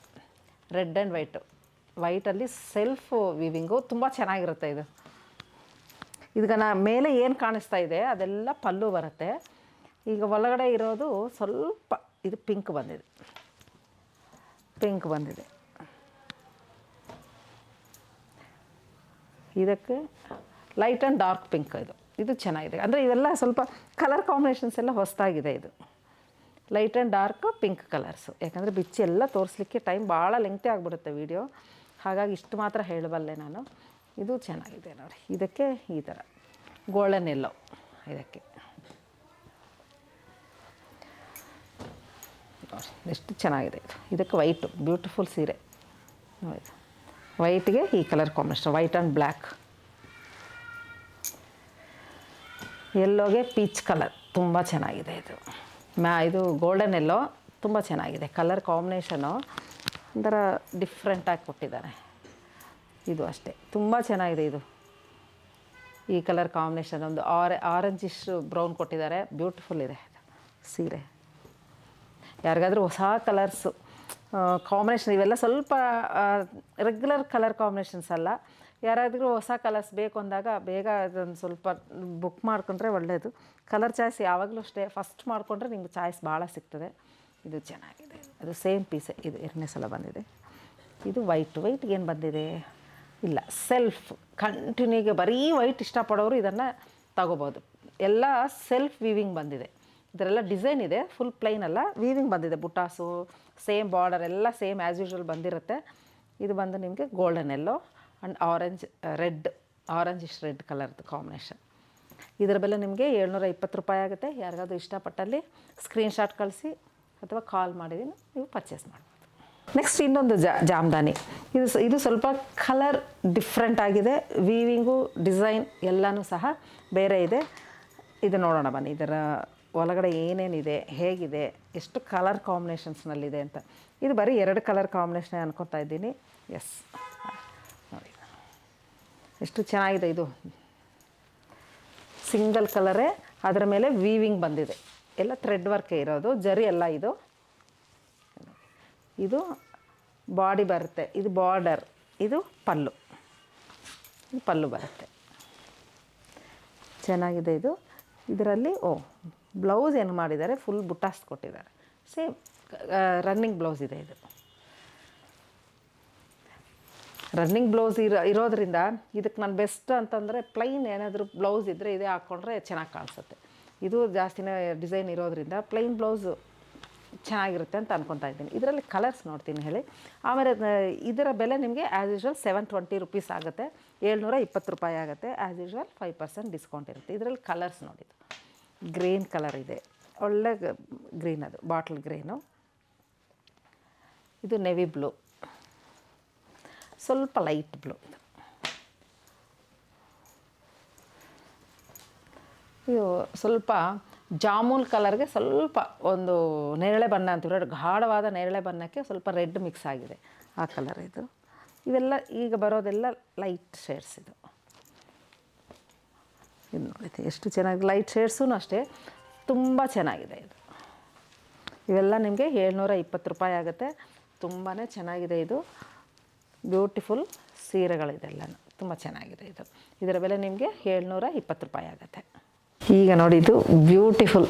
ರೆಡ್ ಆ್ಯಂಡ್ ವೈಟಲ್ಲಿ ಸೆಲ್ಫ್ ವಿವಿಂಗು ತುಂಬ ಚೆನ್ನಾಗಿರುತ್ತೆ. ಈಗ ಮೇಲೆ ಏನು ಕಾಣಿಸ್ತಾ ಇದೆ ಅದೆಲ್ಲ ಪಲ್ಲು ಬರುತ್ತೆ. ಈಗ ಒಳಗಡೆ ಇರೋದು ಸ್ವಲ್ಪ ಇದು ಪಿಂಕ್ ಬಂದಿದೆ. ಇದಕ್ಕೆ ಲೈಟ್ ಆ್ಯಂಡ್ ಡಾರ್ಕ್ ಪಿಂಕ್. ಇದು ಚೆನ್ನಾಗಿದೆ. ಅಂದರೆ ಇವೆಲ್ಲ ಸ್ವಲ್ಪ ಕಲರ್ ಕಾಂಬಿನೇಷನ್ಸ್ ಎಲ್ಲ ಹೊಸದಾಗಿದೆ. ಇದು light and dark pink colours. ಯಾಕಂದರೆ ಬಿಚ್ಚಿ ಎಲ್ಲ ತೋರಿಸ್ಲಿಕ್ಕೆ ಟೈಮ್ ಭಾಳ ಲೆಂಗ್ತಿ ಆಗಿಬಿಡುತ್ತೆ ವಿಡಿಯೋ, ಹಾಗಾಗಿ ಇಷ್ಟು ಮಾತ್ರ ಹೇಳಬಲ್ಲೆ ನಾನು. ಇದು ಚೆನ್ನಾಗಿದೆ ನೋಡಿ. ಇದಕ್ಕೆ ಈ ಥರ ಗೋಲ್ಡನ್ ಎಲ್ಲೋ. ಇದಕ್ಕೆ ಎಷ್ಟು ಚೆನ್ನಾಗಿದೆ. ಇದಕ್ಕೆ ವೈಟು, ಬ್ಯೂಟಿಫುಲ್ ಸೀರೆ ನೋಡಿ. ವೈಟ್ಗೆ ಈ colour combination, white and black. ಎಲ್ಲೋಗೆ ಪೀಚ್ ಕಲರ್, ತುಂಬ ಚೆನ್ನಾಗಿದೆ. ಇದು ಗೋಲ್ಡನ್ ಎಲ್ಲೋ, ತುಂಬ ಚೆನ್ನಾಗಿದೆ. ಕಲರ್ ಕಾಂಬಿನೇಷನು ಒಂಥರ ಡಿಫ್ರೆಂಟಾಗಿ ಕೊಟ್ಟಿದ್ದಾರೆ. ಇದು ಅಷ್ಟೇ ತುಂಬ ಚೆನ್ನಾಗಿದೆ. ಇದು ಈ ಕಲರ್ ಕಾಂಬಿನೇಷನ್ ಒಂದು ಆರೆಂಜಿಶ್ ಬ್ರೌನ್ ಕೊಟ್ಟಿದ್ದಾರೆ. ಬ್ಯೂಟಿಫುಲ್ ಇದೆ ಸೀರೆ. ಯಾರಿಗಾದರೂ ಹೊಸ ಕಲರ್ಸು ಕಾಂಬಿನೇಷನ್, ಇವೆಲ್ಲ ಸ್ವಲ್ಪ ರೆಗ್ಯುಲರ್ ಕಲರ್ ಕಾಂಬಿನೇಷನ್ಸ್ ಅಲ್ಲ, ಯಾರಾದರೂ ಹೊಸ ಕಲರ್ಸ್ ಬೇಕು ಅಂದಾಗ ಬೇಗ ಅದೊಂದು ಸ್ವಲ್ಪ ಬುಕ್ ಮಾಡ್ಕೊಂಡ್ರೆ ಒಳ್ಳೆಯದು. ಕಲರ್ ಚಾಯ್ಸ್ ಯಾವಾಗಲೂ ಅಷ್ಟೇ ಫಸ್ಟ್ ಮಾಡಿಕೊಂಡ್ರೆ ನಿಮ್ಗೆ ಚಾಯ್ಸ್ ಭಾಳ ಸಿಗ್ತದೆ. ಇದು ಚೆನ್ನಾಗಿದೆ, ಅದು ಸೇಮ್ ಪೀಸೇ, ಇದು 2ನೇ ಸಲ ಬಂದಿದೆ. ಇದು ವೈಟ್ಗೆ ಏನು ಬಂದಿದೆ ಇಲ್ಲ, ಸೆಲ್ಫ್ ಕಂಟಿನ್ಯೂಗೆ ಬರೀ ವೈಟ್ ಇಷ್ಟಪಡೋರು ಇದನ್ನು ತಗೋಬೋದು. ಎಲ್ಲ ಸೆಲ್ಫ್ ವೀವಿಂಗ್ ಬಂದಿದೆ, ಇದರೆಲ್ಲ ಡಿಸೈನ್ ಇದೆ, ಫುಲ್ ಪ್ಲೈನ್ ಅಲ್ಲ, ವೀವಿಂಗ್ ಬಂದಿದೆ. ಬುಟಾಸು ಸೇಮ್ ಬಾರ್ಡರ್ ಎಲ್ಲ ಸೇಮ್ ಆ್ಯಸ್ ಯೂಶ್ವಲ್ ಬಂದಿರುತ್ತೆ. ಇದು ಬಂದು ನಿಮಗೆ golden yellow and orangish red ಕಲರ್ದು ಕಾಂಬಿನೇಷನ್. ಇದರ ಬೆಲೆ ನಿಮಗೆ 720 ರೂಪಾಯಿ ಆಗುತ್ತೆ. ಯಾರಿಗಾದ್ರೂ ಇಷ್ಟಪಟ್ಟಲ್ಲಿ ಸ್ಕ್ರೀನ್ಶಾಟ್ ಕಳಿಸಿ ಅಥವಾ ಕಾಲ್ ಮಾಡಿದ್ದೀನಿ, ನೀವು ಪರ್ಚೇಸ್ ಮಾಡ್ಬೋದು. ನೆಕ್ಸ್ಟ್ ಇನ್ನೊಂದು ಜಾಮ್ದಾನಿ. ಇದು ಸ್ವಲ್ಪ ಕಲರ್ ಡಿಫ್ರೆಂಟ್ ಆಗಿದೆ, ವೀವಿಂಗು ಡಿಸೈನ್ ಎಲ್ಲನೂ ಸಹ ಬೇರೆ ಇದೆ. ಇದು ನೋಡೋಣ ಬನ್ನಿ, ಇದರ ಒಳಗಡೆ ಏನೇನಿದೆ, ಹೇಗಿದೆ, ಎಷ್ಟು ಕಲರ್ ಕಾಂಬಿನೇಷನ್ಸ್ನಲ್ಲಿದೆ ಅಂತ. ಇದು ಬರೀ 2 ಕಲರ್ ಕಾಂಬಿನೇಷನ್ ಅನ್ಕೊತಾ ಇದ್ದೀನಿ. ಎಸ್, ನೋಡಿ ಎಷ್ಟು ಚೆನ್ನಾಗಿದೆ. ಇದು ಸಿಂಗಲ್ ಕಲರೇ, ಅದರ ಮೇಲೆ ವೀವಿಂಗ್ ಬಂದಿದೆ, ಎಲ್ಲ ಥ್ರೆಡ್ ವರ್ಕೇ ಇರೋದು, ಜರಿ ಎಲ್ಲ. ಇದು ಬಾಡಿ ಬರುತ್ತೆ, ಇದು ಬಾರ್ಡರ್, ಇದು ಪಲ್ಲು ಬರುತ್ತೆ. ಚೆನ್ನಾಗಿದೆ ಇದು. ಇದರಲ್ಲಿ ಬ್ಲೌಸ್ ಏನು ಮಾಡಿದ್ದಾರೆ, ಫುಲ್ ಬುಟ್ಟಾಸ್ ಕೊಟ್ಟಿದ್ದಾರೆ, ಸೇಮ್ ರನ್ನಿಂಗ್ ಬ್ಲೌಸ್ ಇದೆ. ಇದು ರನ್ನಿಂಗ್ ಬ್ಲೌಸ್ ಇರೋದ್ರಿಂದ ಇದಕ್ಕೆ ನಾನು ಬೆಸ್ಟ್ ಅಂತಂದರೆ ಪ್ಲೈನ್ ಏನಾದರೂ ಬ್ಲೌಸ್ ಇದ್ದರೆ ಇದೇ ಹಾಕ್ಕೊಂಡ್ರೆ ಚೆನ್ನಾಗಿ ಕಾಣಿಸುತ್ತೆ. ಇದು ಜಾಸ್ತಿನೇ ಡಿಸೈನ್ ಇರೋದ್ರಿಂದ ಪ್ಲೈನ್ ಬ್ಲೌಸು ಚೆನ್ನಾಗಿರುತ್ತೆ ಅಂತ ಅನ್ಕೊತಾ ಇದ್ದೀನಿ. ಇದರಲ್ಲಿ ಕಲರ್ಸ್ ನೋಡ್ತೀನಿ ಹೇಳಿ. ಆಮೇಲೆ ಇದರ ಬೆಲೆ ನಿಮಗೆ ಆ್ಯಸ್ ಯೂಶ್ವಲ್ 720 ರೂಪೀಸ್ ಆಗುತ್ತೆ, 720 ರೂಪಾಯಿ ಆಗುತ್ತೆ. ಆ್ಯಸ್ ಯೂಶ್ವಲ್ 5% ಡಿಸ್ಕೌಂಟ್ ಇರುತ್ತೆ. ಇದರಲ್ಲಿ ಕಲರ್ಸ್ ನೋಡಿದ್ದು ಗ್ರೀನ್ ಕಲರ್ ಇದೆ, ಒಳ್ಳೆ ಗ್ರೀನ್, ಅದು ಬಾಟ್ಲ್ ಗ್ರೀನು. ಇದು ನೆವಿ ಬ್ಲೂ, ಸ್ವಲ್ಪ ಲೈಟ್ ಬ್ಲೂ. ಇದು ಸ್ವಲ್ಪ ಜಾಮೂನ್ ಕಲರ್ಗೆ ಸ್ವಲ್ಪ ಒಂದು ನೇರಳೆ ಬಣ್ಣ ಅಂತೀವಿ, ಗಾಢವಾದ ನೇರಳೆ ಬಣ್ಣಕ್ಕೆ ಸ್ವಲ್ಪ ರೆಡ್ ಮಿಕ್ಸ್ ಆಗಿದೆ, ಆ ಕಲರ್ ಇದು. ಇವೆಲ್ಲ ಈಗ ಬರೋದೆಲ್ಲ ಲೈಟ್ ಶೇಡ್ಸ್. ಇದು ನೋಡಿದೆ ಎಷ್ಟು ಚೆನ್ನಾಗಿ, ಲೈಟ್ ಶೇಡ್ಸೂ ಅಷ್ಟೇ ತುಂಬ ಚೆನ್ನಾಗಿದೆ. ಇವೆಲ್ಲ ನಿಮಗೆ 720 ರೂಪಾಯಿ ಆಗುತ್ತೆ. ತುಂಬಾ ಚೆನ್ನಾಗಿದೆ. ಇದು ಬ್ಯೂಟಿಫುಲ್ ಸೀರೆಗಳಿದೆಲ್ಲನೂ ತುಂಬ ಚೆನ್ನಾಗಿದೆ. ಇದರ ಬೆಲೆ ನಿಮಗೆ 720 ರೂಪಾಯಿ ಆಗುತ್ತೆ. ಈಗ ನೋಡಿ, ಇದು ಬ್ಯೂಟಿಫುಲ್,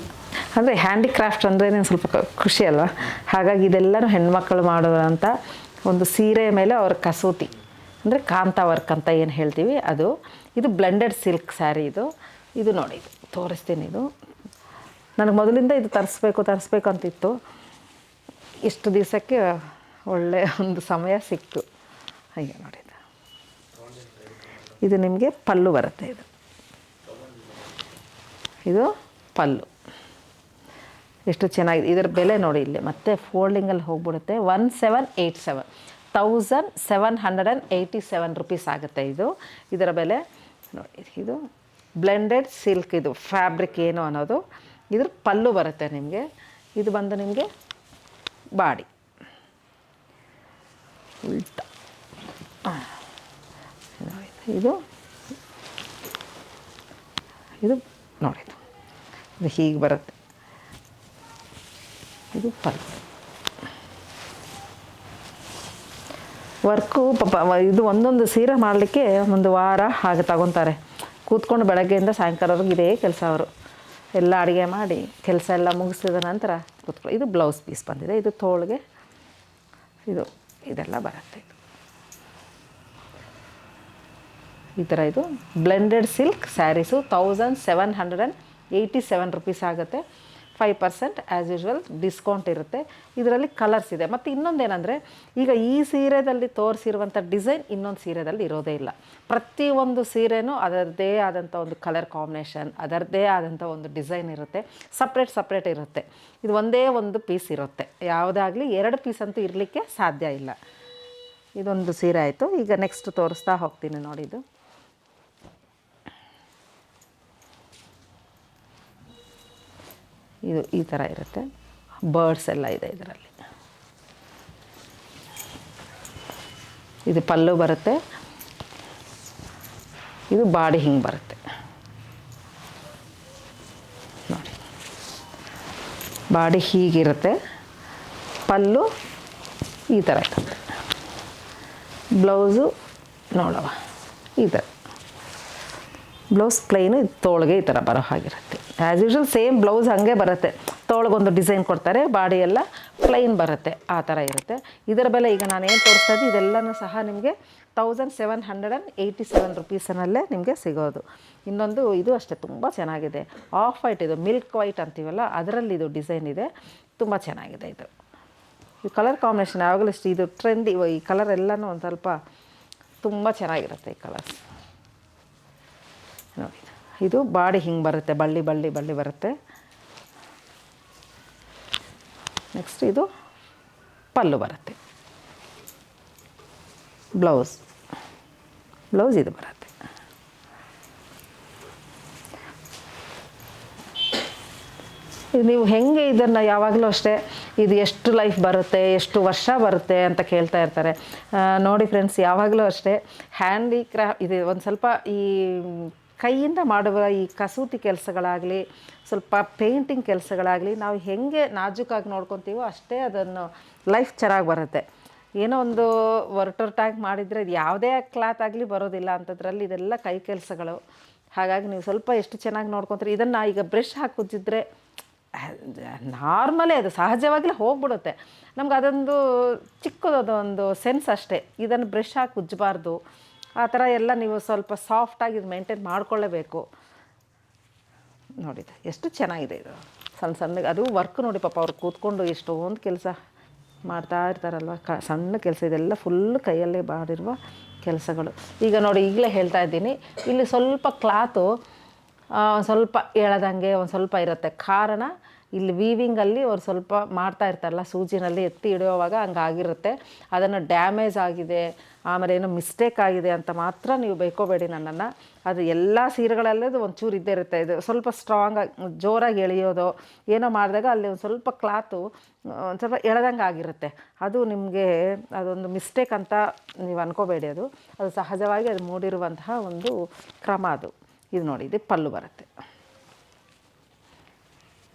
ಅಂದರೆ ಹ್ಯಾಂಡಿಕ್ರಾಫ್ಟ್ ಅಂದರೆ ಸ್ವಲ್ಪ ಖುಷಿ ಅಲ್ವಾ. ಹಾಗಾಗಿ ಇದೆಲ್ಲನೂ ಹೆಣ್ಮಕ್ಳು ಮಾಡುವಂಥ ಒಂದು ಸೀರೆ ಮೇಲೆ ಅವ್ರ ಕಸೂತಿ, ಅಂದರೆ ಕಾಂತಾ ವರ್ಕ್ ಅಂತ ಏನು ಹೇಳ್ತೀವಿ ಅದು. ಇದು ಬ್ಲೆಂಡೆಡ್ ಸಿಲ್ಕ್ ಸ್ಯಾರಿ. ಇದು ನೋಡಿ, ತೋರಿಸ್ತೀನಿ. ಇದು ನನಗೆ ಮೊದಲಿಂದ ಇದು ತರಿಸ್ಬೇಕು ಅಂತಿತ್ತು. ಇಷ್ಟು ದಿವಸಕ್ಕೆ ಒಳ್ಳೆಯ ಒಂದು ಸಮಯ ಸಿಕ್ತು. ಹಾಗೆ ನೋಡಿ, ಇದು ನಿಮಗೆ ಪಲ್ಲು ಬರುತ್ತೆ. ಇದು ಪಲ್ಲು ಎಷ್ಟು ಚೆನ್ನಾಗಿದೆ. ಇದರ ಬೆಲೆ ನೋಡಿ, ಇಲ್ಲಿ ಮತ್ತೆ ಫೋಲ್ಡಿಂಗಲ್ಲಿ ಹೋಗ್ಬಿಡುತ್ತೆ. 1787 ರೂಪೀಸ್ ಆಗುತ್ತೆ. ಇದರ ಬೆಲೆ ನೋಡಿ. ಇದು ಬ್ಲೆಂಡೆಡ್ ಸಿಲ್ಕ್, ಇದು ಫ್ಯಾಬ್ರಿಕ್ ಏನು ಅನ್ನೋದು. ಇದ್ರ ಪಲ್ಲು ಬರುತ್ತೆ ನಿಮಗೆ. ಇದು ಬಂದು ನಿಮಗೆ ಬಾಡಿ ಉಲ್ಟ. ಇದು ನೋಡಿ, ಇದು ಹೀಗೆ ಬರುತ್ತೆ. ಇದು ಪಲ್ಲು ವರ್ಕು. ಪಾಪ ಇದು ಒಂದೊಂದು ಸೀರೆ ಮಾಡಲಿಕ್ಕೆ 1 ವಾರ ಹಾಗೆ ತಗೊತಾರೆ. ಕೂತ್ಕೊಂಡು ಬೆಳಗ್ಗೆಯಿಂದ ಸಾಯಂಕಾಲವರೆಗೂ ಇದೇ ಕೆಲಸ. ಅವರು ಎಲ್ಲ ಅಡುಗೆ ಮಾಡಿ ಕೆಲಸ ಎಲ್ಲ ಮುಗಿಸಿದ ನಂತರ ಕೂತ್ಕೊಂಡು. ಇದು ಬ್ಲೌಸ್ ಪೀಸ್ ಬಂದಿದೆ. ಇದು ತೋಳಿಗೆ ಇದೆಲ್ಲ ಬರುತ್ತೆ. ಈ ಥರ ಇದು ಬ್ಲೆಂಡೆಡ್ ಸಿಲ್ಕ್ ಸ್ಯಾರೀಸು 1787 ರೂಪೀಸ್ ಆಗುತ್ತೆ. 5% ಆ್ಯಸ್ ಯೂಶ್ವಲ್ ಡಿಸ್ಕೌಂಟ್ ಇರುತ್ತೆ. ಇದರಲ್ಲಿ ಕಲರ್ಸ್ ಇದೆ. ಮತ್ತು ಇನ್ನೊಂದೇನೆಂದರೆ, ಈಗ ಈ ಸೀರೆದಲ್ಲಿ ತೋರಿಸಿರುವಂಥ ಡಿಸೈನ್ ಇನ್ನೊಂದು ಸೀರೆದಲ್ಲಿ ಇರೋದೇ ಇಲ್ಲ. ಪ್ರತಿಯೊಂದು ಸೀರೆನೂ ಅದರದ್ದೇ ಆದಂಥ ಒಂದು ಕಲರ್ ಕಾಂಬಿನೇಷನ್, ಅದರದ್ದೇ ಆದಂಥ ಒಂದು ಡಿಸೈನ್ ಇರುತ್ತೆ. ಸಪ್ರೇಟ್ ಇರುತ್ತೆ. ಇದು ಒಂದೇ ಒಂದು ಪೀಸ್ ಇರುತ್ತೆ. ಯಾವುದಾಗಲಿ 2 ಪೀಸ್ ಅಂತೂ ಇರಲಿಕ್ಕೆ ಸಾಧ್ಯ ಇಲ್ಲ. ಇದೊಂದು ಸೀರೆ ಆಯಿತು. ಈಗ ನೆಕ್ಸ್ಟ್ ತೋರಿಸ್ತಾ ಹೋಗ್ತೀನಿ ನೋಡಿ. ಇದು ಈ ಥರ ಇರುತ್ತೆ. ಬರ್ಡ್ಸ್ ಎಲ್ಲ ಇದೆ ಇದರಲ್ಲಿ. ಇದು ಪಲ್ಲು ಬರುತ್ತೆ. ಇದು ಬಾಡಿ ಹಿಂಗೆ ಬರುತ್ತೆ ನೋಡಿ. ಬಾಡಿ ಹೀಗಿರುತ್ತೆ, ಪಲ್ಲು ಈ ಥರ ಇರುತ್ತೆ. ಬ್ಲೌಸು ನೋಡುವ ಈ ಥರ ಬ್ಲೌಸ್ ಪ್ಲೈನು ತೋಳಿಗೆ ಈ ಥರ ಬರೋ ಹಾಗಿರುತ್ತೆ. ಆ್ಯಸ್ ಯೂಶ್ವಲ್ ಸೇಮ್ ಬ್ಲೌಸ್ ಹಾಗೆ ಬರುತ್ತೆ, ತೋಳಿಗೊಂದು ಡಿಸೈನ್ ಕೊಡ್ತಾರೆ, ಬಾಡಿ ಎಲ್ಲ ಪ್ಲೈನ್ ಬರುತ್ತೆ, ಆ ಥರ ಇರುತ್ತೆ. ಇದರ ಬೆಲೆ ಈಗ ನಾನು ಏನು ತೋರಿಸ್ತಾ ಇದ್ದೀನಿ ಇದೆಲ್ಲನೂ ಸಹ ನಿಮಗೆ 1787 ರುಪೀಸನಲ್ಲೇ ನಿಮಗೆ ಸಿಗೋದು. ಇನ್ನೊಂದು ಇದು ಅಷ್ಟೇ ತುಂಬ ಚೆನ್ನಾಗಿದೆ, ಆಫ್ ವೈಟ್, ಇದು ಮಿಲ್ಕ್ ವೈಟ್ ಅಂತೀವಲ್ಲ ಅದರಲ್ಲಿ ಇದು ಡಿಸೈನ್ ಇದೆ, ತುಂಬ ಚೆನ್ನಾಗಿದೆ ಇದು. ಈ ಕಲರ್ ಕಾಂಬಿನೇಷನ್ ಯಾವಾಗಲೂ ಇಷ್ಟು ಇದು ಟ್ರೆಂಡಿ, ಈ ಕಲರ್ ಎಲ್ಲನೂ ಒಂದು ಸ್ವಲ್ಪ ತುಂಬ ಚೆನ್ನಾಗಿರುತ್ತೆ ಈ ಕಲರ್ಸ್ ನೋಡಿ. ಇದು ಬಾಡಿ ಹಿಂಗೆ ಬರುತ್ತೆ, ಬಳ್ಳಿ ಬಳ್ಳಿ ಬಳ್ಳಿ ಬರುತ್ತೆ. ನೆಕ್ಸ್ಟ್ ಇದು ಪಲ್ಲು ಬರುತ್ತೆ, ಬ್ಲೌಸ್ ಇದು ಬರುತ್ತೆ. ನೀವು ಹೆಂಗೆ ಇದನ್ನು ಯಾವಾಗಲೂ ಅಷ್ಟೇ ಇದು ಎಷ್ಟು ಲೈಫ್ ಬರುತ್ತೆ, ಎಷ್ಟು ವರ್ಷ ಬರುತ್ತೆ ಅಂತ ಕೇಳ್ತಾ ಇರ್ತಾರೆ. ನೋಡಿ ಫ್ರೆಂಡ್ಸ್, ಯಾವಾಗಲೂ ಅಷ್ಟೇ ಇದು ಒಂದು ಸ್ವಲ್ಪ ಈ ಕೈಯಿಂದ ಮಾಡುವ ಈ ಕಸೂತಿ ಕೆಲಸಗಳಾಗಲಿ, ಸ್ವಲ್ಪ ಪೇಂಟಿಂಗ್ ಕೆಲಸಗಳಾಗಲಿ, ನಾವು ಹೆಂಗೆ ನಾಜೂಕಾಗಿ ನೋಡ್ಕೊತೀವೋ ಅಷ್ಟೇ ಅದನ್ನು ಲೈಫ್ ಚೆನ್ನಾಗಿ ಬರುತ್ತೆ. ಏನೋ ಒಂದು ಒರಟೊರಟಾಗಿ ಮಾಡಿದರೆ ಇದು ಯಾವುದೇ ಕ್ಲಾತ್ ಆಗಲಿ ಬರೋದಿಲ್ಲ ಅಂಥದ್ರಲ್ಲಿ ಇದೆಲ್ಲ ಕೈ ಕೆಲಸಗಳು. ಹಾಗಾಗಿ ನೀವು ಸ್ವಲ್ಪ ಎಷ್ಟು ಚೆನ್ನಾಗಿ ನೋಡ್ಕೊತೀರಿ. ಇದನ್ನು ಈಗ ಬ್ರಷ್ ಹಾಕಿ ಉಜ್ಜಿದ್ರೆ ನಾರ್ಮಲೇ ಅದು ಸಹಜವಾಗಲೇ ಹೋಗ್ಬಿಡುತ್ತೆ. ನಮ್ಗೆ ಅದೊಂದು ಚಿಕ್ಕದೊಂದು ಸೆನ್ಸ್ ಅಷ್ಟೇ. ಇದನ್ನು ಬ್ರಷ್ ಹಾಕಿ ಉಜ್ಜಬಾರ್ದು, ಆ ಥರ ಎಲ್ಲ ನೀವು ಸ್ವಲ್ಪ ಸಾಫ್ಟಾಗಿ ಇದು ಮೇಂಟೈನ್ ಮಾಡ್ಕೊಳ್ಳೇಬೇಕು. ನೋಡಿದೆ ಎಷ್ಟು ಚೆನ್ನಾಗಿದೆ ಇದು, ಸಣ್ಣ ಸಣ್ಣಗೆ ಅದು ವರ್ಕ್ ನೋಡಿ. ಪಾಪ ಅವ್ರು ಕೂತ್ಕೊಂಡು ಎಷ್ಟೊಂದು ಕೆಲಸ ಮಾಡ್ತಾ ಇರ್ತಾರಲ್ವ, ಸಣ್ಣ ಕೆಲಸ ಇದೆಲ್ಲ ಫುಲ್ ಕೈಯಲ್ಲೇ ಮಾಡಿರುವ ಕೆಲಸಗಳು. ಈಗ ನೋಡಿ, ಈಗಲೇ ಹೇಳ್ತಾ ಇದ್ದೀನಿ, ಇಲ್ಲಿ ಸ್ವಲ್ಪ ಕ್ಲಾತು ಸ್ವಲ್ಪ ಎಳೆದಂಗೆ ಒಂದು ಸ್ವಲ್ಪ ಇರುತ್ತೆ. ಕಾರಣ ಇಲ್ಲಿ ವೀವಿಂಗಲ್ಲಿ ಅವ್ರು ಸ್ವಲ್ಪ ಮಾಡ್ತಾ ಇರ್ತಾರಲ್ಲ, ಸೂಜಿನಲ್ಲಿ ಎತ್ತಿ ಹಿಡಿಯೋವಾಗ ಹಂಗಾಗಿರುತ್ತೆ. ಅದನ್ನು ಡ್ಯಾಮೇಜ್ ಆಗಿದೆ, ಆಮೇಲೆ ಏನೋ ಮಿಸ್ಟೇಕ್ ಆಗಿದೆ ಅಂತ ಮಾತ್ರ ನೀವು ಬೈಕೋಬೇಡಿ ನನ್ನನ್ನು. ಅದು ಎಲ್ಲ ಸೀರೆಗಳಲ್ಲದು ಒಂಚೂರು ಇದ್ದೇ ಇರುತ್ತೆ. ಇದು ಸ್ವಲ್ಪ ಸ್ಟ್ರಾಂಗಾಗಿ ಜೋರಾಗಿ ಎಳೆಯೋದು ಏನೋ ಮಾಡಿದಾಗ ಅಲ್ಲಿ ಒಂದು ಸ್ವಲ್ಪ ಕ್ಲಾತು ಒಂದು ಸ್ವಲ್ಪ ಎಳೆದಂಗೆ ಆಗಿರುತ್ತೆ. ಅದು ನಿಮಗೆ ಅದೊಂದು ಮಿಸ್ಟೇಕ್ ಅಂತ ನೀವು ಅನ್ಕೋಬೇಡಿ. ಅದು ಸಹಜವಾಗಿ ಅದು ಮೂಡಿರುವಂತಹ ಒಂದು ಕ್ರಮ ಅದು. ಇದು ನೋಡಿ, ಇದು ಪಲ್ಲು ಬರುತ್ತೆ.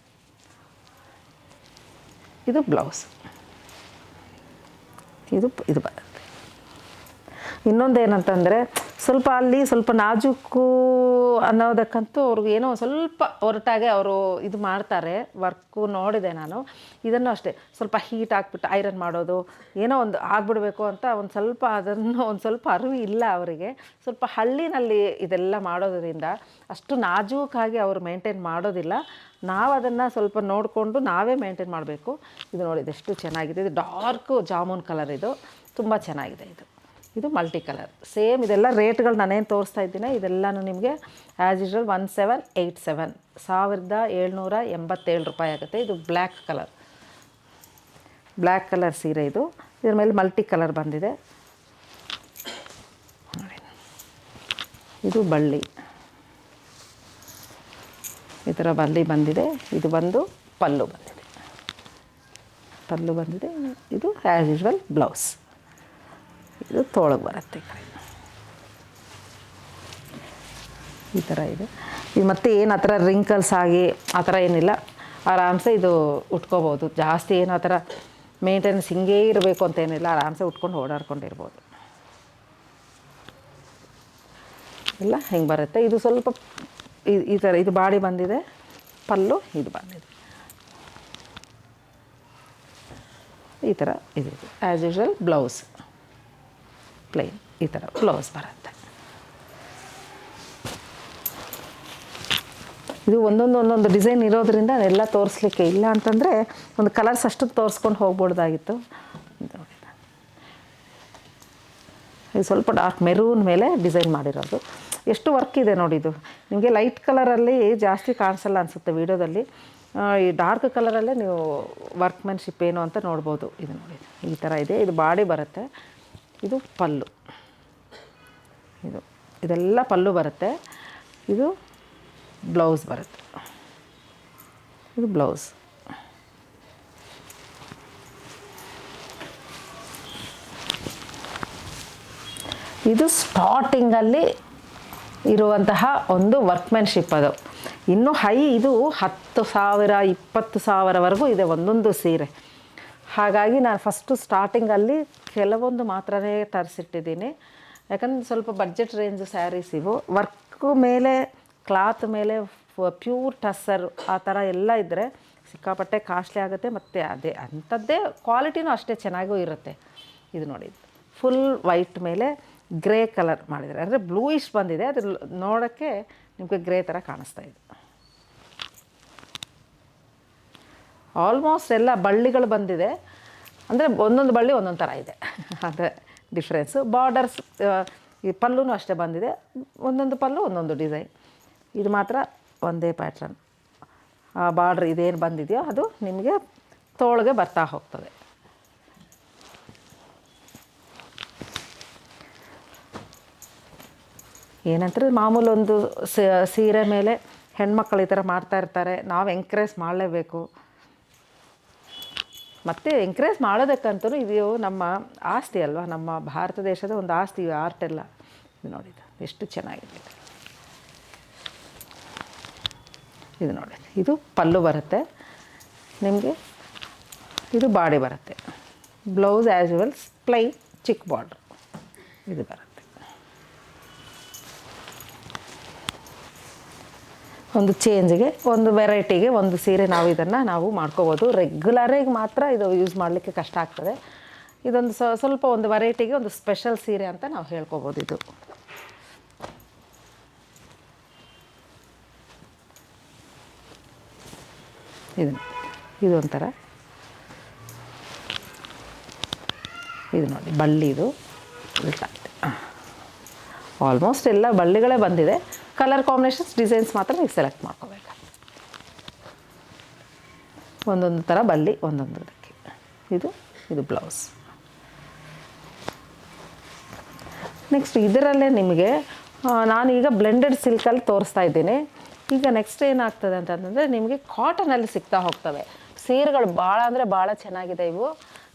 ಇದು ಬ್ಲೌಸ್, ಇದು ಬರುತ್ತೆ. ಇನ್ನೊಂದೇನಂತಂದರೆ ಸ್ವಲ್ಪ ಅಲ್ಲಿ ಸ್ವಲ್ಪ ನಾಜೂಕು ಅನ್ನೋದಕ್ಕಂತೂ ಅವ್ರಿಗೆ ಏನೋ ಸ್ವಲ್ಪ ಹೊರಟಾಗೆ ಅವರು ಇದು ಮಾಡ್ತಾರೆ. ವರ್ಕು ನೋಡಿದೆ ನಾನು. ಇದನ್ನು ಅಷ್ಟೇ ಸ್ವಲ್ಪ ಹೀಟ್ ಹಾಕ್ಬಿಟ್ಟು ಐರನ್ ಮಾಡೋದು, ಏನೋ ಒಂದು ಆಗಿಬಿಡ್ಬೇಕು ಅಂತ ಒಂದು ಸ್ವಲ್ಪ ಅದನ್ನು ಒಂದು ಸ್ವಲ್ಪ ಅರಿವು ಇಲ್ಲ ಅವರಿಗೆ. ಸ್ವಲ್ಪ ಹಳ್ಳಿನಲ್ಲಿ ಇದೆಲ್ಲ ಮಾಡೋದ್ರಿಂದ ಅಷ್ಟು ನಾಜೂಕಾಗಿ ಅವರು ಮೇಂಟೈನ್ ಮಾಡೋದಿಲ್ಲ. ನಾವು ಅದನ್ನು ಸ್ವಲ್ಪ ನೋಡಿಕೊಂಡು ನಾವೇ ಮೇಂಟೈನ್ ಮಾಡಬೇಕು. ಇದು ನೋಡಿ, ಇದೆಷ್ಟು ಚೆನ್ನಾಗಿದೆ. ಇದು ಡಾರ್ಕ್ ಜಾಮೂನ್ ಕಲರ್, ಇದು ತುಂಬ ಚೆನ್ನಾಗಿದೆ. ಇದು ಮಲ್ಟಿ ಕಲರ್ ಸೇಮ್. ಇದೆಲ್ಲ ರೇಟ್ಗಳು ನಾನೇನು ತೋರಿಸ್ತಾ ಇದ್ದೀನಿ ಇದೆಲ್ಲನೂ ನಿಮಗೆ ಆ್ಯಸ್ ಯೂಶ್ವಲ್ 1787 1787 ರೂಪಾಯಿ ಆಗುತ್ತೆ. ಇದು ಬ್ಲ್ಯಾಕ್ ಕಲರ್ ಸೀರೆ. ಇದ್ರ ಮೇಲೆ ಮಲ್ಟಿ ಕಲರ್ ಬಂದಿದೆ. ಇದು ಬಳ್ಳಿ, ಈ ಥರ ಬಳ್ಳಿ ಬಂದಿದೆ. ಇದು ಬಂದು ಪಲ್ಲು ಬಂದಿದೆ. ಇದು ಆ್ಯಸ್ ಯೂಶ್ವಲ್ ಬ್ಲೌಸ್, ಇದು ತೋಳಿಗೆ ಬರುತ್ತೆ. ಈ ಥರ ಇದೆ. ಇದು ಮತ್ತೆ ಏನು ಆ ಥರ ರಿಂಕಲ್ಸ್ ಆಗಿ ಆ ಥರ ಏನಿಲ್ಲ, ಆರಾಮ್ಸೆ ಇದು ಉಟ್ಕೋಬೋದು. ಜಾಸ್ತಿ ಏನು ಆ ಥರ ಮೇಂಟೆನೆನ್ಸ್ ಹಿಂಗೇ ಇರಬೇಕು ಅಂತೇನಿಲ್ಲ, ಆರಾಮ್ಸೆ ಉಟ್ಕೊಂಡು ಓಡಾಡ್ಕೊಂಡಿರ್ಬೋದು. ಎಲ್ಲ ಹಿಂಗೆ ಬರುತ್ತೆ. ಇದು ಸ್ವಲ್ಪ ಈ ಥರ ಇದು ಬಾಡಿ ಬಂದಿದೆ, ಪಲ್ಲು ಇದು ಬಂದಿದೆ. ಈ ಥರ ಇದು ಆ್ಯಸ್ ಯೂಶ್ವಲ್ ಬ್ಲೌಸ್ ಪ್ಲೇನ್, ಈ ಥರ ಬ್ಲೌಸ್ ಬರುತ್ತೆ. ಇದು ಒಂದೊಂದು ಡಿಸೈನ್ ಇರೋದ್ರಿಂದ ಅದೆಲ್ಲ ತೋರಿಸ್ಲಿಕ್ಕೆ ಇಲ್ಲ ಅಂತಂದರೆ ಒಂದು ಕಲರ್ಸ್ ಅಷ್ಟು ತೋರಿಸ್ಕೊಂಡು ಹೋಗ್ಬೋದಾಗಿತ್ತು. ಇದು ಸ್ವಲ್ಪ ಡಾರ್ಕ್ ಮೆರೂನ್ ಮೇಲೆ ಡಿಸೈನ್ ಮಾಡಿರೋದು. ಎಷ್ಟು ವರ್ಕ್ ಇದೆ ನೋಡಿ. ಇದು ನಿಮಗೆ ಲೈಟ್ ಕಲರಲ್ಲಿ ಜಾಸ್ತಿ ಕಾಣಿಸಲ್ಲ ಅನಿಸುತ್ತೆ ವೀಡಿಯೋದಲ್ಲಿ. ಈ ಡಾರ್ಕ್ ಕಲರಲ್ಲೇ ನೀವು ವರ್ಕ್ಮೆನ್ಶಿಪ್ ಏನು ಅಂತ ನೋಡ್ಬೋದು. ಇದು ನೋಡಿ, ಈ ಥರ ಇದೆ. ಇದು ಬಾಡಿ ಬರುತ್ತೆ, ಇದು ಪಲ್ಲು, ಇದೆಲ್ಲ ಪಲ್ಲು ಬರುತ್ತೆ. ಇದು ಬ್ಲೌಸ್ ಬರುತ್ತೆ, ಇದು ಬ್ಲೌಸ್. ಇದು ಸ್ಟಾರ್ಟಿಂಗಲ್ಲಿ ಇರುವಂತಹ ಒಂದು ವರ್ಕ್ಮೆನ್ಶಿಪ್. ಅದು ಇನ್ನೂ ಹೈ, ಇದು 10,000 20,000ವರೆಗೂ ಇದೆ ಒಂದೊಂದು ಸೀರೆ. ಹಾಗಾಗಿ ನಾನು ಫಸ್ಟು ಸ್ಟಾರ್ಟಿಂಗಲ್ಲಿ ಕೆಲವೊಂದು ಮಾತ್ರನೇ ತರಿಸಿಟ್ಟಿದ್ದೀನಿ. ಯಾಕಂದ್ರೆ ಸ್ವಲ್ಪ ಬಡ್ಜೆಟ್ ರೇಂಜ್ ಸ್ಯಾರೀಸ್ ಇವು. ವರ್ಕು ಮೇಲೆ, ಕ್ಲಾತ್ ಮೇಲೆ ಪ್ಯೂರ್ ಟಸ್ಸರು ಆ ಥರ ಎಲ್ಲ ಇದ್ದರೆ ಸಿಕ್ಕಾಪಟ್ಟೆ ಕಾಸ್ಟ್ಲಿ ಆಗುತ್ತೆ. ಮತ್ತು ಅದೇ ಅಂಥದ್ದೇ ಕ್ವಾಲಿಟಿನೂ ಅಷ್ಟೇ ಚೆನ್ನಾಗೂ ಇರುತ್ತೆ. ಇದು ನೋಡಿ, ಫುಲ್ ವೈಟ್ ಮೇಲೆ ಗ್ರೇ ಕಲರ್ ಮಾಡಿದ್ದಾರೆ, ಅಂದರೆ ಬ್ಲೂಯಿಶ್ ಬಂದಿದೆ. ಅದು ನೋಡೋಕ್ಕೆ ನಿಮಗೆ ಗ್ರೇ ಥರ ಕಾಣಿಸ್ತಾ ಇದೆ. ಆಲ್ಮೋಸ್ಟ್ ಎಲ್ಲ ಬಳ್ಳಿಗಳು ಬಂದಿದೆ, ಅಂದರೆ ಒಂದೊಂದು ಬಳ್ಳಿ ಒಂದೊಂದು ಥರ ಇದೆ ಅದೇ ಡಿಫ್ರೆನ್ಸು. ಬಾರ್ಡರ್ಸ್ ಈ ಪಲ್ಲೂ ಅಷ್ಟೇ ಬಂದಿದೆ, ಒಂದೊಂದು ಪಲ್ಲು ಒಂದೊಂದು ಡಿಸೈನ್. ಇದು ಮಾತ್ರ ಒಂದೇ ಪ್ಯಾಟ್ರನ್. ಆ ಬಾರ್ಡ್ರ್ ಇದೇನು ಬಂದಿದೆಯೋ ಅದು ನಿಮಗೆ ತೋಳಿಗೆ ಬರ್ತಾ ಹೋಗ್ತದೆ. ಏನಂತಾರೆ, ಮಾಮೂಲು ಒಂದು ಸೀರೆ ಮೇಲೆ ಹೆಣ್ಮಕ್ಳು ಈ ಥರ ಮಾಡ್ತಾಯಿರ್ತಾರೆ, ನಾವು ಎಂಕರೇಜ್ ಮಾಡಲೇಬೇಕು. ಮತ್ತು ಎಂಕರೇಜ್ ಮಾಡೋದಕ್ಕಂತೂ ಇದು ನಮ್ಮ ಆಸ್ತಿ ಅಲ್ವಾ, ನಮ್ಮ ಭಾರತ ದೇಶದ ಒಂದು ಆಸ್ತಿ ಆರ್ಟೆಲ್ಲ. ಇದು ನೋಡಿ, ಎಷ್ಟು ಚೆನ್ನಾಗಿದೆ. ಇದು ನೋಡಿ, ಇದು ಪಲ್ಲು ಬರುತ್ತೆ ನಿಮಗೆ, ಇದು ಬಾಡಿ ಬರುತ್ತೆ. ಬ್ಲೌಸ್ ಆ್ಯಸ್ ವೆಲ್ ಪ್ಲೈನ್ ಚಿಕ್ಕ ಬಾರ್ಡ್ರ್ ಇದು ಬರುತ್ತೆ. ಒಂದು ಚೇಂಜ್ಗೆ, ಒಂದು ವೆರೈಟಿಗೆ ಒಂದು ಸೀರೆ ನಾವು ಮಾಡ್ಕೋಬೋದು. ರೆಗ್ಯುಲರಿಗೆ ಮಾತ್ರ ಇದು ಯೂಸ್ ಮಾಡಲಿಕ್ಕೆ ಕಷ್ಟ ಆಗ್ತದೆ. ಇದೊಂದು ಸ್ವಲ್ಪ ಒಂದು ವೆರೈಟಿಗೆ ಒಂದು ಸ್ಪೆಷಲ್ ಸೀರೆ ಅಂತ ನಾವು ಹೇಳ್ಕೊಬೋದು. ಇದೊಂಥರ, ಇದು ನೋಡಿ ಬಳ್ಳಿದು ಉಲ್ಟಾ. ಆಲ್ಮೋಸ್ಟ್ ಎಲ್ಲ ಬಳ್ಳಿಗಳೇ ಬಂದಿದೆ. ಕಲರ್ ಕಾಂಬಿನೇಷನ್ಸ್, ಡಿಸೈನ್ಸ್ ಮಾತ್ರ ನೀವು ಸೆಲೆಕ್ಟ್ ಮಾಡ್ಕೋಬೇಕು. ಒಂದೊಂದು ಥರ ಬಳ್ಳಿ ಒಂದೊಂದಕ್ಕೆ. ಇದು ಬ್ಲೌಸ್. ನೆಕ್ಸ್ಟ್ ಇದರಲ್ಲೇ ನಿಮಗೆ ನಾನೀಗ ಬ್ಲೆಂಡೆಡ್ ಸಿಲ್ಕಲ್ಲಿ ತೋರಿಸ್ತಾ ಇದ್ದೀನಿ. ಈಗ ನೆಕ್ಸ್ಟ್ ಏನಾಗ್ತದೆ ಅಂತಂದರೆ ನಿಮಗೆ ಕಾಟನಲ್ಲಿ ಸಿಗ್ತಾ ಹೋಗ್ತವೆ ಸೀರೆಗಳು. ಭಾಳ ಅಂದರೆ ಭಾಳ ಚೆನ್ನಾಗಿದೆ ಇವು,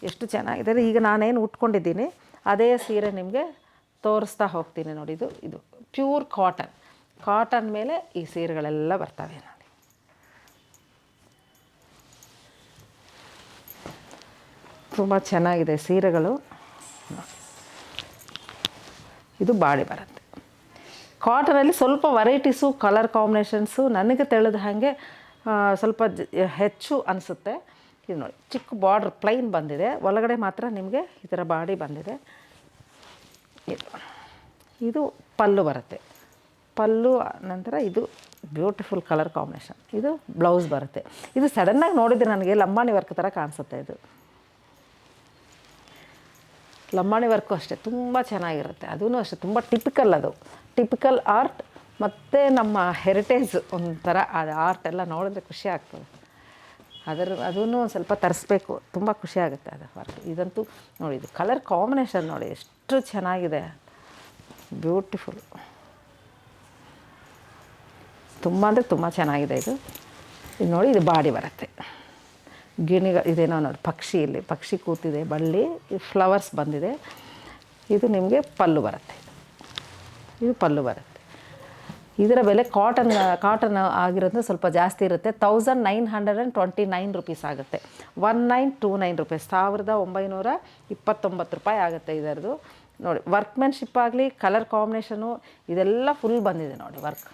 ಎಷ್ಟು ಚೆನ್ನಾಗಿದೆ. ಈಗ ನಾನೇನು ಉಟ್ಕೊಂಡಿದ್ದೀನಿ ಅದೇ ಸೀರೆ ನಿಮಗೆ ತೋರಿಸ್ತಾ ಹೋಗ್ತೀನಿ ನೋಡಿ. ಇದು ಪ್ಯೂರ್ ಕಾಟನ್ ಮೇಲೆ ಈ ಸೀರೆಗಳೆಲ್ಲ ಬರ್ತವೆ ನೋಡಿ. ತುಂಬ ಚೆನ್ನಾಗಿದೆ ಸೀರೆಗಳು. ಇದು ಬಾಡಿ ಬರುತ್ತೆ. ಕಾಟನಲ್ಲಿ ಸ್ವಲ್ಪ ವೆರೈಟೀಸು, ಕಲರ್ ಕಾಂಬಿನೇಷನ್ಸು ನನಗೆ ತಿಳಿದ ಹಾಗೆ ಸ್ವಲ್ಪ ಹೆಚ್ಚು ಅನಿಸುತ್ತೆ. ಇದು ನೋಡಿ, ಚಿಕ್ಕ ಬಾರ್ಡ್ರ್ ಪ್ಲೈನ್ ಬಂದಿದೆ, ಒಳಗಡೆ ಮಾತ್ರ ನಿಮಗೆ ಈ ಥರ ಬಾಡಿ ಬಂದಿದೆ. ಇದು ಪಲ್ಲು ಬರುತ್ತೆ. ಪಲ್ಲು ನಂತರ ಇದು ಬ್ಯೂಟಿಫುಲ್ ಕಲರ್ ಕಾಂಬಿನೇಷನ್. ಇದು ಬ್ಲೌಸ್ ಬರುತ್ತೆ. ಇದು ಸಡನ್ನಾಗಿ ನೋಡಿದರೆ ನನಗೆ ಲಂಬಾಣಿ ವರ್ಕ್ ಥರ ಕಾಣಿಸುತ್ತೆ. ಇದು ಲಂಬಾಣಿ ವರ್ಕು ಅಷ್ಟೇ ತುಂಬ ಚೆನ್ನಾಗಿರುತ್ತೆ. ಅದೂ ಅಷ್ಟೇ ತುಂಬ ಟಿಪಿಕಲ್ ಆರ್ಟ್ ಮತ್ತು ನಮ್ಮ ಹೆರಿಟೇಜ್ ಒಂಥರ ಅದು ಆರ್ಟ್ ಎಲ್ಲ ನೋಡಿದ್ರೆ ಖುಷಿ ಆಗ್ತದೆ. ಅದೂ ಒಂದು ಸ್ವಲ್ಪ ತರಿಸ್ಬೇಕು, ತುಂಬ ಖುಷಿ ಆಗುತ್ತೆ ಅದು ವರ್ಕ್. ಇದಂತೂ ನೋಡಿ, ಇದು ಕಲರ್ ಕಾಂಬಿನೇಷನ್ ನೋಡಿ ಎಷ್ಟು ಚೆನ್ನಾಗಿದೆ, ಬ್ಯೂಟಿಫುಲ್. ತುಂಬ ಅಂದರೆ ತುಂಬ ಚೆನ್ನಾಗಿದೆ ಇದು ನೋಡಿ. ಇದು ಬಾಡಿ ಬರುತ್ತೆ. ಇದೇನೋ ನೋಡಿ, ಪಕ್ಷಿ ಕೂತಿದೆ, ಬಳ್ಳಿ, ಫ್ಲವರ್ಸ್ ಬಂದಿದೆ. ಇದು ನಿಮಗೆ ಪಲ್ಲು ಬರುತ್ತೆ. ಇದು ಪಲ್ಲು ಬರುತ್ತೆ. ಇದರ ಬೆಲೆ ಕಾಟನ್ ಆಗಿರೋದು ಸ್ವಲ್ಪ ಜಾಸ್ತಿ ಇರುತ್ತೆ. 1929 ರೂಪೀಸ್ ಆಗುತ್ತೆ. 1929 ರೂಪೀಸ್, 1929 ರೂಪಾಯಿ ಆಗುತ್ತೆ ಇದರದು ನೋಡಿ. ವರ್ಕ್ಮೆನ್ಶಿಪ್ ಆಗಲಿ, ಕಲರ್ ಕಾಂಬಿನೇಷನು ಇದೆಲ್ಲ ಫುಲ್ ಬಂದಿದೆ ನೋಡಿ ವರ್ಕ್.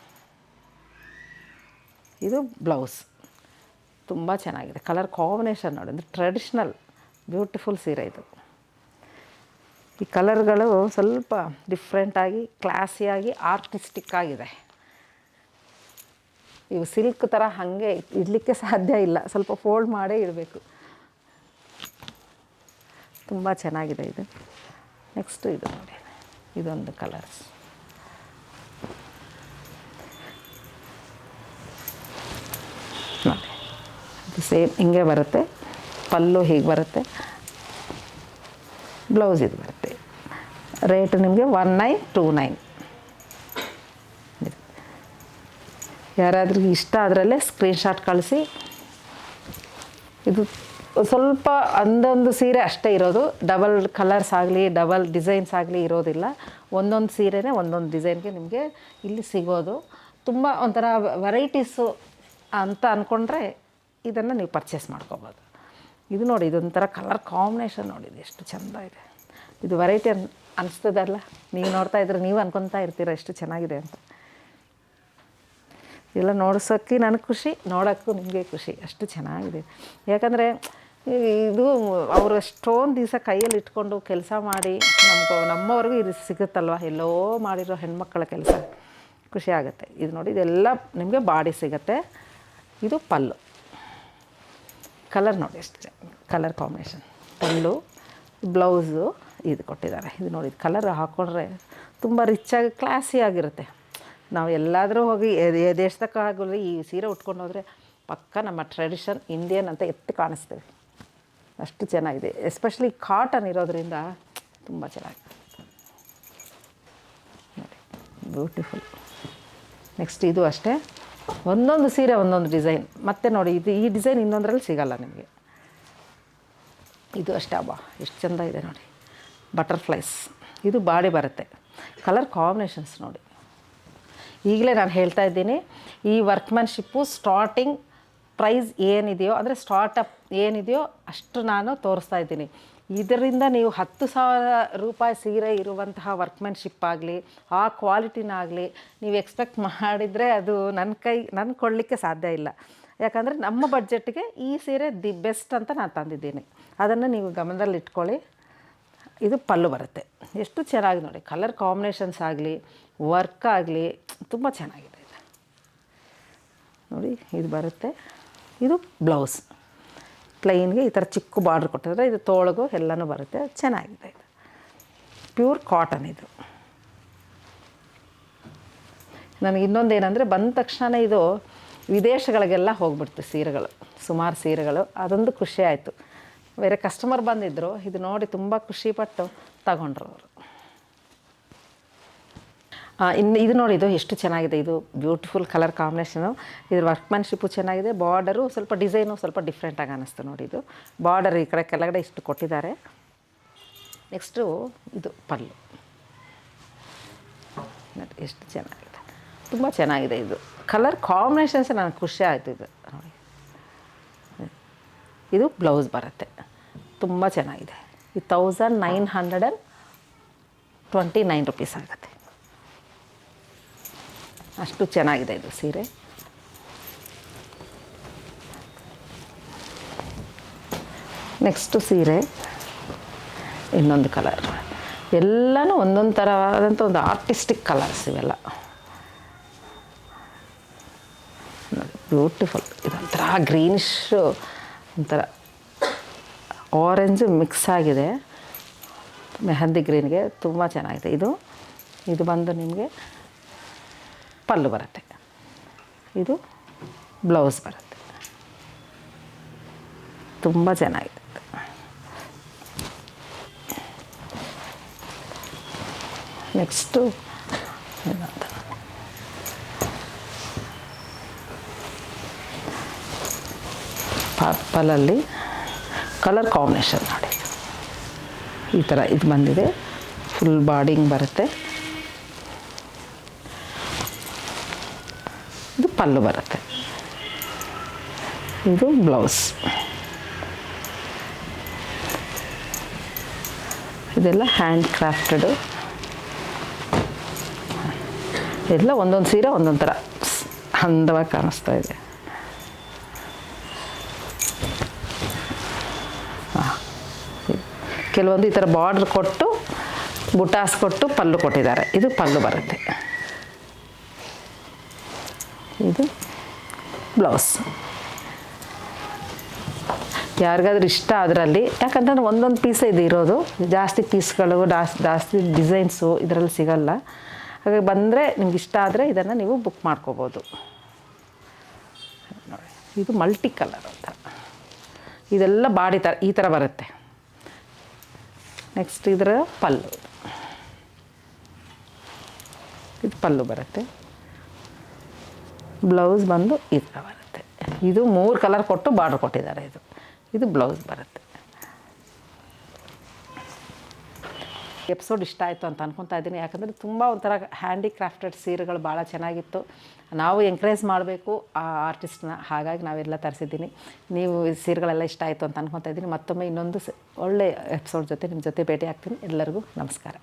ಇದು ಬ್ಲೌಸ್ ತುಂಬ ಚೆನ್ನಾಗಿದೆ. ಕಲರ್ ಕಾಂಬಿನೇಷನ್ ನೋಡಿ, ಅಂದರೆ ಟ್ರೆಡಿಷ್ನಲ್ ಬ್ಯೂಟಿಫುಲ್ ಸೀರೆ ಇದು. ಈ ಕಲರ್ಗಳು ಸ್ವಲ್ಪ ಡಿಫ್ರೆಂಟಾಗಿ, ಕ್ಲಾಸಿಯಾಗಿ, ಆರ್ಟಿಸ್ಟಿಕ್ ಆಗಿದೆ. ಇವು ಸಿಲ್ಕ್ ಥರ ಹಾಗೆ ಇಡಲಿಕ್ಕೆ ಸಾಧ್ಯ ಇಲ್ಲ, ಸ್ವಲ್ಪ ಫೋಲ್ಡ್ ಮಾಡೇ ಇಡಬೇಕು. ತುಂಬ ಚೆನ್ನಾಗಿದೆ ಇದು. ನೆಕ್ಸ್ಟು ಇದು ನೋಡಿ, ಇದೊಂದು ಕಲರ್ಸ್. ನೋಡಿ, ಇದು ಸೇಮ್ ಹಿಂಗೆ ಬರುತ್ತೆ. ಪಲ್ಲು ಹೀಗೆ ಬರುತ್ತೆ, ಬ್ಲೌಸ್ ಇದು ಬರುತ್ತೆ. ರೇಟ್ ನಿಮಗೆ 1929. ಯಾರಾದ್ರೂ ಇಷ್ಟ ಅದರಲ್ಲೇ ಸ್ಕ್ರೀನ್ಶಾಟ್ ಕಳಿಸಿ. ಇದು ಸ್ವಲ್ಪ ಒಂದೊಂದು ಸೀರೆ ಅಷ್ಟೇ ಇರೋದು, ಡಬಲ್ ಕಲರ್ಸ್ ಆಗಲಿ, ಡಬಲ್ ಡಿಸೈನ್ಸ್ ಆಗಲಿ ಇರೋದಿಲ್ಲ. ಒಂದೊಂದು ಸೀರೆನೇ ಒಂದೊಂದು ಡಿಸೈನ್ಗೆ ನಿಮಗೆ ಇಲ್ಲಿ ಸಿಗೋದು. ತುಂಬ ಒಂಥರ ವೆರೈಟೀಸು ಅಂತ ಅಂದ್ಕೊಂಡ್ರೆ ಇದನ್ನು ನೀವು ಪರ್ಚೇಸ್ ಮಾಡ್ಕೋಬೋದು. ಇದು ನೋಡಿ, ಇದೊಂಥರ ಕಲರ್ ಕಾಂಬಿನೇಷನ್ ನೋಡಿ, ಇದು ಎಷ್ಟು ಚೆಂದ ಇದೆ. ಇದು ವೆರೈಟಿ ಅನಿಸ್ತದಲ್ಲ, ನೀವು ನೋಡ್ತಾ ಇದ್ರೆ ನೀವು ಅನ್ಕೊತಾ ಇರ್ತೀರ ಎಷ್ಟು ಚೆನ್ನಾಗಿದೆ ಅಂತ. ಎಲ್ಲ ನೋಡ್ಸೋಕ್ಕೆ ನನಗೆ ಖುಷಿ, ನೋಡೋಕ್ಕೂ ನಿಮಗೆ ಖುಷಿ, ಅಷ್ಟು ಚೆನ್ನಾಗಿದೆ. ಯಾಕಂದರೆ ಇದು ಅವರು ಎಷ್ಟೊಂದು ದಿವಸ ಕೈಯಲ್ಲಿ ಇಟ್ಕೊಂಡು ಕೆಲಸ ಮಾಡಿ ನಮ್ಮವ್ರಿಗೂ ಇದು ಸಿಗುತ್ತಲ್ವ, ಎಲ್ಲೋ ಮಾಡಿರೋ ಹೆಣ್ಮಕ್ಳ ಕೆಲಸ ಖುಷಿ ಆಗುತ್ತೆ. ಇದು ನೋಡಿ, ಇದೆಲ್ಲ ನಿಮಗೆ ಬಾಡಿ ಸಿಗುತ್ತೆ. ಇದು ಪಲ್ಲು, ಕಲರ್ ನೋಡಿ ಎಷ್ಟು ಕಲರ್ ಕಾಂಬಿನೇಷನ್. ಪಲ್ಲು, ಬ್ಲೌಸು ಇದು ಕೊಟ್ಟಿದ್ದಾರೆ. ಇದು ನೋಡಿ, ಕಲರ್ ಹಾಕ್ಕೊಂಡ್ರೆ ತುಂಬ ರಿಚ್ಚಾಗಿ ಕ್ಲಾಸಿ ಆಗಿರುತ್ತೆ. ನಾವು ಎಲ್ಲಾದರೂ ಹೋಗಿ ದೇಶದಕ್ಕಾಗಲಿ ಈ ಸೀರೆ ಉಟ್ಕೊಂಡು ಹೋದರೆ ಪಕ್ಕ ನಮ್ಮ ಟ್ರೆಡಿಷನ್ ಇಂಡಿಯನ್ ಅಂತ ಎತ್ತಿ ಕಾಣಿಸ್ತೇವೆ. ಅಷ್ಟು ಚೆನ್ನಾಗಿದೆ. ಎಸ್ಪೆಷಲಿ ಕಾಟನ್ ಇರೋದರಿಂದ ತುಂಬ ಚೆನ್ನಾಗಿದೆ ನೋಡಿ, ಬ್ಯೂಟಿಫುಲ್. ನೆಕ್ಸ್ಟ್ ಇದು ಅಷ್ಟೇ, ಒಂದೊಂದು ಸೀರೆ ಒಂದೊಂದು ಡಿಸೈನ್. ಮತ್ತು ನೋಡಿ, ಇದು ಈ ಡಿಸೈನ್ ಇನ್ನೊಂದರಲ್ಲಿ ಸಿಗೋಲ್ಲ ನಿಮಗೆ. ಇದು ಅಷ್ಟೇ ಅಬ್ಬಾ, ಎಷ್ಟು ಚೆಂದ ಇದೆ ನೋಡಿ, ಬಟರ್ಫ್ಲೈಸ್. ಇದು ಬಾಡಿ ಬರುತ್ತೆ. ಕಲರ್ ಕಾಂಬಿನೇಷನ್ಸ್ ನೋಡಿ. ಈಗಲೇ ನಾನು ಹೇಳ್ತಾ ಇದ್ದೀನಿ, ಈ ವರ್ಕ್ಮ್ಯಾನ್ಶಿಪ್ಪು ಸ್ಟಾರ್ಟಿಂಗ್ ಪ್ರೈಸ್ ಏನಿದೆಯೋ, ಅಂದರೆ ಸ್ಟಾರ್ಟಪ್ ಏನಿದೆಯೋ ಅಷ್ಟು ನಾನು ತೋರಿಸ್ತಾ ಇದ್ದೀನಿ. ಇದರಿಂದ ನೀವು 10,000 ರೂಪಾಯಿ ಸೀರೆ ಇರುವಂತಹ ವರ್ಕ್ಮ್ಯಾನ್ಶಿಪ್ ಆಗಲಿ, ಆ ಕ್ವಾಲಿಟಿನಾಗಲಿ ನೀವು ಎಕ್ಸ್ಪೆಕ್ಟ್ ಮಾಡಿದರೆ ಅದು ನನ್ನ ಕೊಡಲಿಕ್ಕೆ ಸಾಧ್ಯ ಇಲ್ಲ. ಯಾಕಂದರೆ ನಮ್ಮ ಬಡ್ಜೆಟ್ಗೆ ಈ ಸೀರೆ ದಿ ಬೆಸ್ಟ್ ಅಂತ ನಾನು ತಂದಿದ್ದೀನಿ. ಅದನ್ನು ನೀವು ಗಮನದಲ್ಲಿ ಇಟ್ಕೊಳ್ಳಿ. ಇದು ಪಲ್ಲು ಬರುತ್ತೆ. ಎಷ್ಟು ಚೆನ್ನಾಗಿದೆ ನೋಡಿ, ಕಲರ್ ಕಾಂಬಿನೇಷನ್ಸ್ ಆಗಲಿ, ವರ್ಕ್ ಆಗಲಿ ತುಂಬ ಚೆನ್ನಾಗಿದೆ ಇದು ನೋಡಿ. ಇದು ಬರುತ್ತೆ. ಇದು ಬ್ಲೌಸ್ ಪ್ಲೈನ್ಗೆ ಈ ಥರ ಚಿಕ್ಕ ಬಾರ್ಡ್ರ್ ಕೊಟ್ಟಿದ್ರೆ, ಇದು ತೋಳಗು ಎಲ್ಲನೂ ಬರುತ್ತೆ. ಚೆನ್ನಾಗಿದೆ. ಇದು ಪ್ಯೂರ್ ಕಾಟನ್. ಇದು ನನಗೆ ಇನ್ನೊಂದು ಏನಂದರೆ, ಬಂದ ತಕ್ಷಣ ಇದು ವಿದೇಶಗಳಿಗೆಲ್ಲ ಹೋಗ್ಬಿಡ್ತು ಸೀರೆಗಳು, ಸುಮಾರು ಸೀರೆಗಳು. ಅದೊಂದು ಖುಷಿ ಆಯಿತು. ಬೇರೆ ಕಸ್ಟಮರ್ ಬಂದಿದ್ದರು, ಇದು ನೋಡಿ ತುಂಬ ಖುಷಿಪಟ್ಟು ತಗೊಂಡ್ರು ಅವರು. ಇನ್ನು ಇದು ನೋಡಿ, ಇದು ಎಷ್ಟು ಚೆನ್ನಾಗಿದೆ. ಇದು ಬ್ಯೂಟಿಫುಲ್ ಕಲರ್ ಕಾಂಬಿನೇಷನು. ಇದ್ರ ವರ್ಕ್ಮ್ಯಾನ್ಶಿಪ್ಪು ಚೆನ್ನಾಗಿದೆ. ಬಾರ್ಡರು ಸ್ವಲ್ಪ ಡಿಸೈನು ಸ್ವಲ್ಪ ಡಿಫ್ರೆಂಟಾಗಿ ಅನ್ನಿಸ್ತು ನೋಡಿ. ಇದು ಬಾರ್ಡರ್ ಈ ಕಡೆ ಕೆಳಗಡೆ ಇಷ್ಟು ಕೊಟ್ಟಿದ್ದಾರೆ. ನೆಕ್ಸ್ಟು ಇದು ಪಲ್ಲು ನೋಡಿ, ಎಷ್ಟು ಚೆನ್ನಾಗಿದೆ, ತುಂಬ ಚೆನ್ನಾಗಿದೆ. ಇದು ಕಲರ್ ಕಾಂಬಿನೇಷನ್ಸ್ ನನಗೆ ಖುಷಿ ಆಯಿತು. ಇದು ನೋಡಿ, ಇದು ಬ್ಲೌಸ್ ಬರುತ್ತೆ. ತುಂಬ ಚೆನ್ನಾಗಿದೆ. ಇದು 1929 ರೂಪೀಸ್ ಆಗುತ್ತೆ. ಅಷ್ಟು ಚೆನ್ನಾಗಿದೆ ಇದು ಸೀರೆ. ನೆಕ್ಸ್ಟು ಸೀರೆ ಇನ್ನೊಂದು ಕಲರ್. ಎಲ್ಲನೂ ಒಂದೊಂದು ಥರವಾದಂಥ ಒಂದು ಆರ್ಟಿಸ್ಟಿಕ್ ಕಲರ್ಸ್ ಇವೆಲ್ಲ. ಬ್ಯೂಟಿಫುಲ್. ಇದೊಂಥರ ಗ್ರೀನಿಶ್, ಒಂಥರ ಆರೆಂಜು ಮಿಕ್ಸ್ ಆಗಿದೆ ಮೆಹಂದಿ ಗ್ರೀನ್ಗೆ. ತುಂಬ ಚೆನ್ನಾಗಿದೆ. ಇದು ಬಂದು ನಿಮಗೆ ಪಲ್ಲು ಬರುತ್ತೆ. ಇದು ಬ್ಲೌಸ್ ಬರುತ್ತೆ. ತುಂಬ ಚೆನ್ನಾಗಿದೆ. ನೆಕ್ಸ್ಟು ಪರ್ಪಲಲ್ಲಿ ಕಲರ್ ಕಾಂಬಿನೇಷನ್ ನೋಡಿ, ಈ ಥರ ಇದು ಬಂದಿದೆ. ಫುಲ್ ಬಾಡಿಂಗ್ ಬರುತ್ತೆ. ಇದು ಪಲ್ಲು ಬರುತ್ತೆ. ಇದು ಬ್ಲೌಸ್. ಇದೆಲ್ಲ ಹ್ಯಾಂಡ್ ಕ್ರಾಫ್ಟೆಡು. ಎಲ್ಲ ಒಂದೊಂದು ಸೀರೆ ಒಂದೊಂದು ಥರ ಅಂದವಾಗಿ ಕಾಣಿಸ್ತಾ ಇದೆ. ಕೆಲವೊಂದು ಈ ಥರ ಬಾರ್ಡ್ರ್ ಕೊಟ್ಟು ಬುಟಾಸ್ ಕೊಟ್ಟು ಪಲ್ಲು ಕೊಟ್ಟಿದ್ದಾರೆ. ಇದು ಪಲ್ಲು ಬರುತ್ತೆ. ಇದು ಬ್ಲೌಸ್. ಯಾರಿಗಾದ್ರೂ ಇಷ್ಟ ಅದರಲ್ಲಿ, ಯಾಕಂತಂದ್ರೆ ಒಂದೊಂದು ಪೀಸೇ ಇದು ಇರೋದು, ಜಾಸ್ತಿ ಪೀಸ್ಗಳು ಜಾಸ್ತಿ ಡಿಸೈನ್ಸು ಇದರಲ್ಲಿ ಸಿಗಲ್ಲ. ಹಾಗಾಗಿ ಬಂದರೆ ನಿಮ್ಗೆ ಇಷ್ಟ ಆದರೆ ಇದನ್ನು ನೀವು ಬುಕ್ ಮಾಡ್ಕೋಬೋದು. ನೋಡಿ, ಇದು ಮಲ್ಟಿ ಕಲರ್ ಅಂತ. ಇದೆಲ್ಲ ಬಾಡಿ ಥರ ಈ ಥರ ಬರುತ್ತೆ. ನೆಕ್ಸ್ಟ್ ಇದರ ಪಲ್ಲು. ಇದು ಪಲ್ಲು ಬರುತ್ತೆ. ಬ್ಲೌಸ್ ಬಂದು ಈ ಥರ ಬರುತ್ತೆ. ಇದು 3 ಕಲರ್ ಕೊಟ್ಟು ಬಾರ್ಡ್ರ್ ಕೊಟ್ಟಿದ್ದಾರೆ. ಇದು ಬ್ಲೌಸ್ ಬರುತ್ತೆ. ಎಪಿಸೋಡ್ ಇಷ್ಟ ಆಯಿತು ಅಂತ ಅನ್ಕೊತಾ ಇದ್ದೀನಿ. ಯಾಕಂದರೆ ತುಂಬ ಒಂಥರ ಹ್ಯಾಂಡಿಕ್ರಾಫ್ಟೆಡ್ ಸೀರೆಗಳು ಭಾಳ ಚೆನ್ನಾಗಿತ್ತು. ನಾವು ಎಂಕರೇಜ್ ಮಾಡಬೇಕು ಆ ಆರ್ಟಿಸ್ಟ್ನ, ಹಾಗಾಗಿ ನಾವೆಲ್ಲ ತರಿಸಿದ್ದೀನಿ. ನೀವು ಸೀರೆಗಳೆಲ್ಲ ಇಷ್ಟ ಆಯಿತು ಅಂತ ಅನ್ಕೊತಾ ಇದ್ದೀನಿ. ಮತ್ತೊಮ್ಮೆ ಇನ್ನೊಂದು ಒಳ್ಳೆಯ ಎಪಿಸೋಡ್ ಜೊತೆ ನಿಮ್ಮ ಜೊತೆ ಭೇಟಿ ಆಗ್ತೀನಿ. ಎಲ್ಲರಿಗೂ ನಮಸ್ಕಾರ.